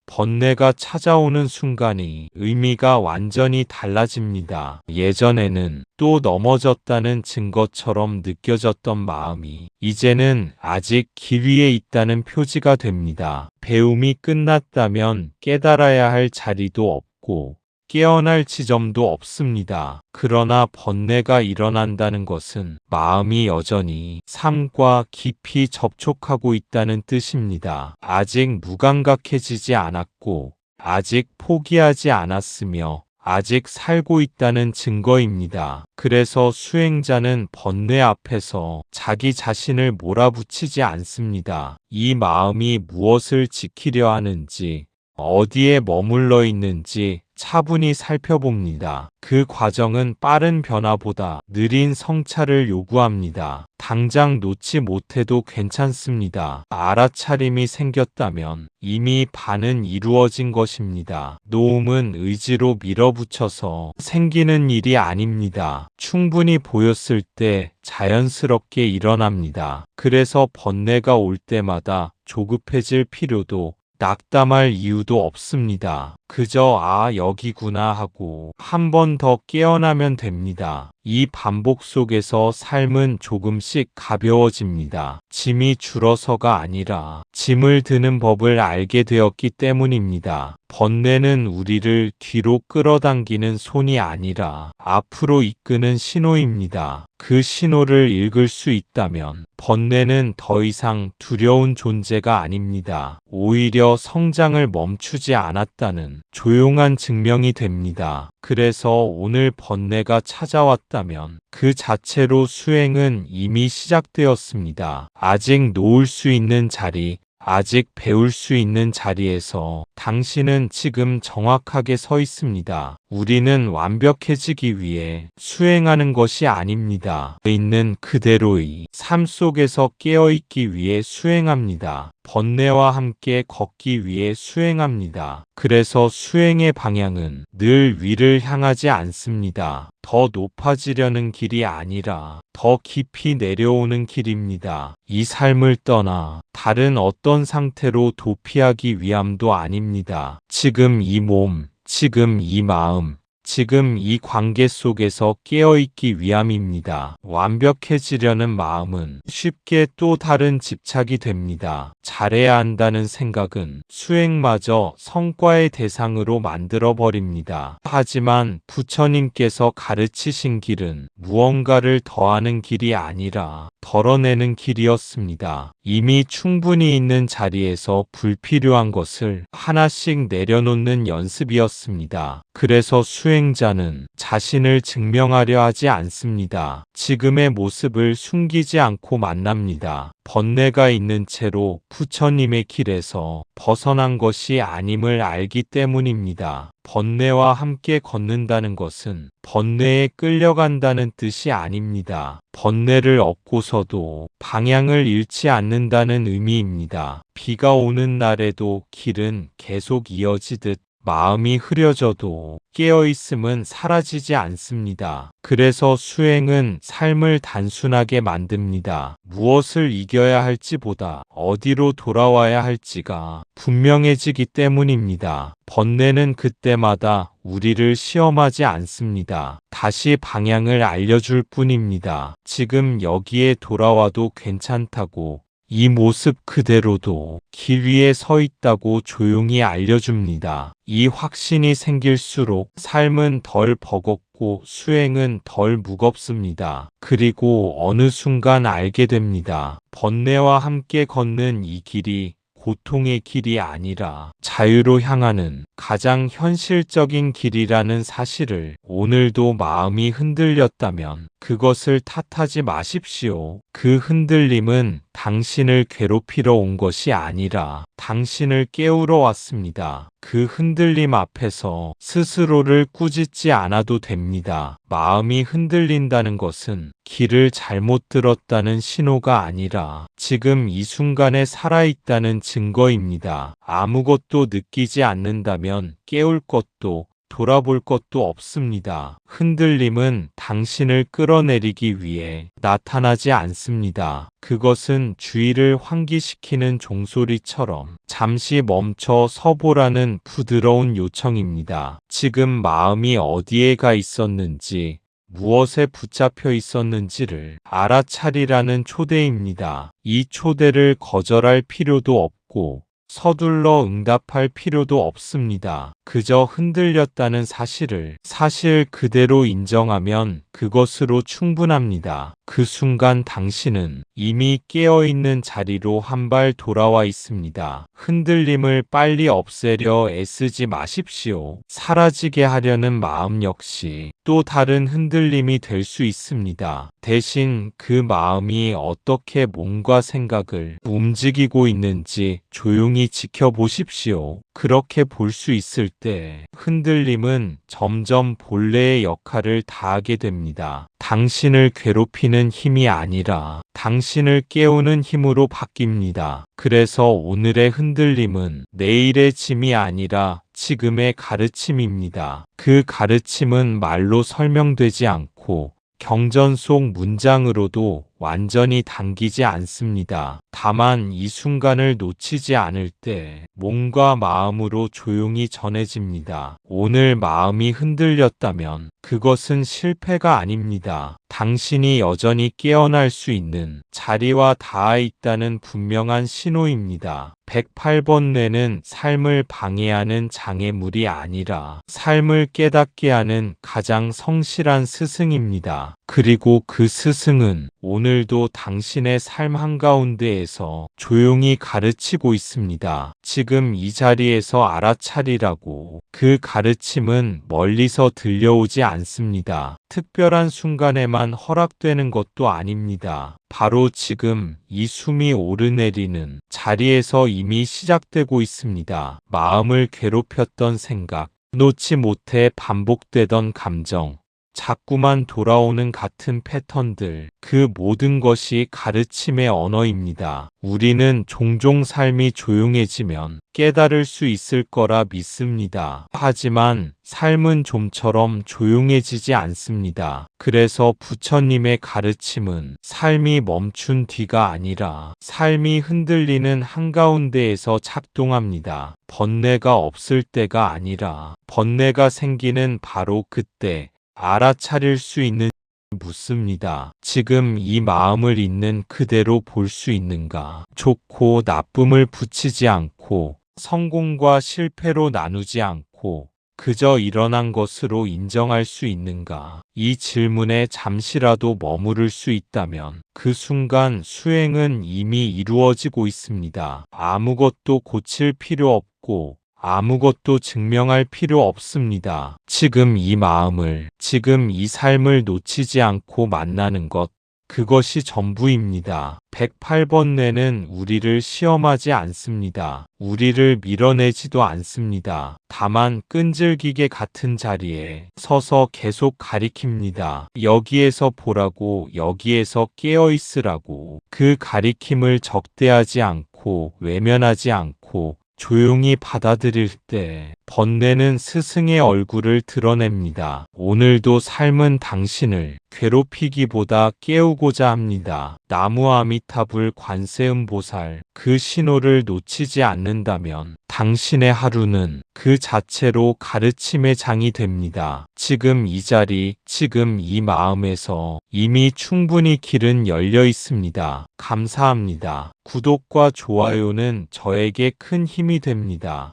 [SPEAKER 1] 번뇌가 찾아오는 순간이 의미가 완전히 달라집니다. 예전에는 또 넘어졌다는 증거처럼 느껴졌던 마음이 이제는 아직 길 위에 있다는 표지가 됩니다. 배움이 끝났다면 깨달아야 할 자리도 없고 깨어날 지점도 없습니다. 그러나 번뇌가 일어난다는 것은 마음이 여전히 삶과 깊이 접촉하고 있다는 뜻입니다. 아직 무감각해지지 않았고, 아직 포기하지 않았으며, 아직 살고 있다는 증거입니다. 그래서 수행자는 번뇌 앞에서 자기 자신을 몰아붙이지 않습니다. 이 마음이 무엇을 지키려 하는지, 어디에 머물러 있는지 차분히 살펴봅니다. 그 과정은 빠른 변화보다 느린 성찰을 요구합니다. 당장 놓지 못해도 괜찮습니다. 알아차림이 생겼다면 이미 반은 이루어진 것입니다. 놓음은 의지로 밀어붙여서 생기는 일이 아닙니다. 충분히 보였을 때 자연스럽게 일어납니다. 그래서 번뇌가 올 때마다 조급해질 필요도 낙담할 이유도 없습니다. 그저 여기구나 하고 한 번 더 깨어나면 됩니다. 이 반복 속에서 삶은 조금씩 가벼워집니다. 짐이 줄어서가 아니라 짐을 드는 법을 알게 되었기 때문입니다. 번뇌는 우리를 뒤로 끌어당기는 손이 아니라 앞으로 이끄는 신호입니다. 그 신호를 읽을 수 있다면 번뇌는 더 이상 두려운 존재가 아닙니다. 오히려 성장을 멈추지 않았다는 조용한 증명이 됩니다. 그래서 오늘 번뇌가 찾아왔다면 그 자체로 수행은 이미 시작되었습니다. 아직 놓을 수 있는 자리, 아직 배울 수 있는 자리에서 당신은 지금 정확하게 서 있습니다. 우리는 완벽해지기 위해 수행하는 것이 아닙니다. 있는 그대로의 삶 속에서 깨어있기 위해 수행합니다. 번뇌와 함께 걷기 위해 수행합니다. 그래서 수행의 방향은 늘 위를 향하지 않습니다. 더 높아지려는 길이 아니라 더 깊이 내려오는 길입니다. 이 삶을 떠나 다른 어떤 상태로 도피하기 위함도 아닙니다. 지금 이 몸, 지금 이 마음, 지금 이 관계 속에서 깨어있기 위함입니다. 완벽해지려는 마음은 쉽게 또 다른 집착이 됩니다. 잘해야 한다는 생각은 수행마저 성과의 대상으로 만들어버립니다. 하지만 부처님께서 가르치신 길은 무언가를 더하는 길이 아니라 덜어내는 길이었습니다. 이미 충분히 있는 자리에서 불필요한 것을 하나씩 내려놓는 연습이었습니다. 그래서 수행자는 자신을 증명하려 하지 않습니다. 지금의 모습을 숨기지 않고 만납니다. 번뇌가 있는 채로 부처님의 길에서 벗어난 것이 아님을 알기 때문입니다. 번뇌와 함께 걷는다는 것은 번뇌에 끌려간다는 뜻이 아닙니다. 번뇌를 업고서도 방향을 잃지 않는다는 의미입니다. 비가 오는 날에도 길은 계속 이어지듯 마음이 흐려져도 깨어있음은 사라지지 않습니다. 그래서 수행은 삶을 단순하게 만듭니다. 무엇을 이겨야 할지보다 어디로 돌아와야 할지가 분명해지기 때문입니다. 번뇌는 그때마다 우리를 시험하지 않습니다. 다시 방향을 알려줄 뿐입니다. 지금 여기에 돌아와도 괜찮다고, 이 모습 그대로도 길 위에 서 있다고 조용히 알려줍니다. 이 확신이 생길수록 삶은 덜 버겁고 수행은 덜 무겁습니다. 그리고 어느 순간 알게 됩니다. 번뇌와 함께 걷는 이 길이 고통의 길이 아니라 자유로 향하는 가장 현실적인 길이라는 사실을. 오늘도 마음이 흔들렸다면 그것을 탓하지 마십시오. 그 흔들림은 당신을 괴롭히러 온 것이 아니라 당신을 깨우러 왔습니다. 그 흔들림 앞에서 스스로를 꾸짖지 않아도 됩니다. 마음이 흔들린다는 것은 길을 잘못 들었다는 신호가 아니라 지금 이 순간에 살아있다는 증거입니다. 아무것도 느끼지 않는다면 깨울 것도 돌아볼 것도 없습니다. 흔들림은 당신을 끌어내리기 위해 나타나지 않습니다. 그것은 주의를 환기시키는 종소리처럼 잠시 멈춰 서보라는 부드러운 요청입니다. 지금 마음이 어디에 가 있었는지, 무엇에 붙잡혀 있었는지를 알아차리라는 초대입니다. 이 초대를 거절할 필요도 없고 서둘러 응답할 필요도 없습니다. 그저 흔들렸다는 사실을 사실 그대로 인정하면 그것으로 충분합니다. 그 순간 당신은 이미 깨어있는 자리로 한 발 돌아와 있습니다. 흔들림을 빨리 없애려 애쓰지 마십시오. 사라지게 하려는 마음 역시 또 다른 흔들림이 될 수 있습니다. 대신 그 마음이 어떻게 몸과 생각을 움직이고 있는지 조용히 지켜보십시오. 그렇게 볼 수 있을 때 흔들림은 점점 본래의 역할을 다하게 됩니다. 당신을 괴롭히는 힘이 아니라 당신을 깨우는 힘으로 바뀝니다. 그래서 오늘의 흔들림은 내일의 짐이 아니라 지금의 가르침입니다. 그 가르침은 말로 설명되지 않고 경전 속 문장으로도 완전히 당기지 않습니다. 다만 이 순간을 놓치지 않을 때 몸과 마음으로 조용히 전해집니다. 오늘 마음이 흔들렸다면 그것은 실패가 아닙니다. 당신이 여전히 깨어날 수 있는 자리와 닿아 있다는 분명한 신호입니다. 108번 뇌는 삶을 방해하는 장애물이 아니라 삶을 깨닫게 하는 가장 성실한 스승입니다. 그리고 그 스승은 오늘도 당신의 삶 한가운데에서 조용히 가르치고 있습니다. 지금 이 자리에서 알아차리라고. 그 가르침은 멀리서 들려오지 않습니다. 특별한 순간에만 허락되는 것도 아닙니다. 바로 지금 이 숨이 오르내리는 자리에서 이미 시작되고 있습니다. 마음을 괴롭혔던 생각, 놓지 못해 반복되던 감정, 자꾸만 돌아오는 같은 패턴들, 그 모든 것이 가르침의 언어입니다. 우리는 종종 삶이 조용해지면 깨달을 수 있을 거라 믿습니다. 하지만 삶은 좀처럼 조용해지지 않습니다. 그래서 부처님의 가르침은 삶이 멈춘 뒤가 아니라 삶이 흔들리는 한가운데에서 작동합니다. 번뇌가 없을 때가 아니라 번뇌가 생기는 바로 그때 알아차릴 수 있는 묻습니다. 지금 이 마음을 있는 그대로 볼 수 있는가? 좋고 나쁨을 붙이지 않고 성공과 실패로 나누지 않고 그저 일어난 것으로 인정할 수 있는가? 이 질문에 잠시라도 머무를 수 있다면 그 순간 수행은 이미 이루어지고 있습니다. 아무것도 고칠 필요 없고 아무것도 증명할 필요 없습니다. 지금 이 마음을, 지금 이 삶을 놓치지 않고 만나는 것, 그것이 전부입니다. 108번 뇌는 우리를 시험하지 않습니다. 우리를 밀어내지도 않습니다. 다만 끈질기게 같은 자리에 서서 계속 가리킵니다. 여기에서 보라고, 여기에서 깨어있으라고. 그 가리킴을 적대하지 않고 외면하지 않고 조용히 받아들일 때 번뇌는 스승의 얼굴을 드러냅니다. 오늘도 삶은 당신을 괴롭히기보다 깨우고자 합니다. 나무 아미타불 관세음보살, 그 신호를 놓치지 않는다면 당신의 하루는 그 자체로 가르침의 장이 됩니다. 지금 이 자리, 지금 이 마음에서 이미 충분히 길은 열려 있습니다. 감사합니다. 구독과 좋아요는 저에게 큰 힘이 됩니다.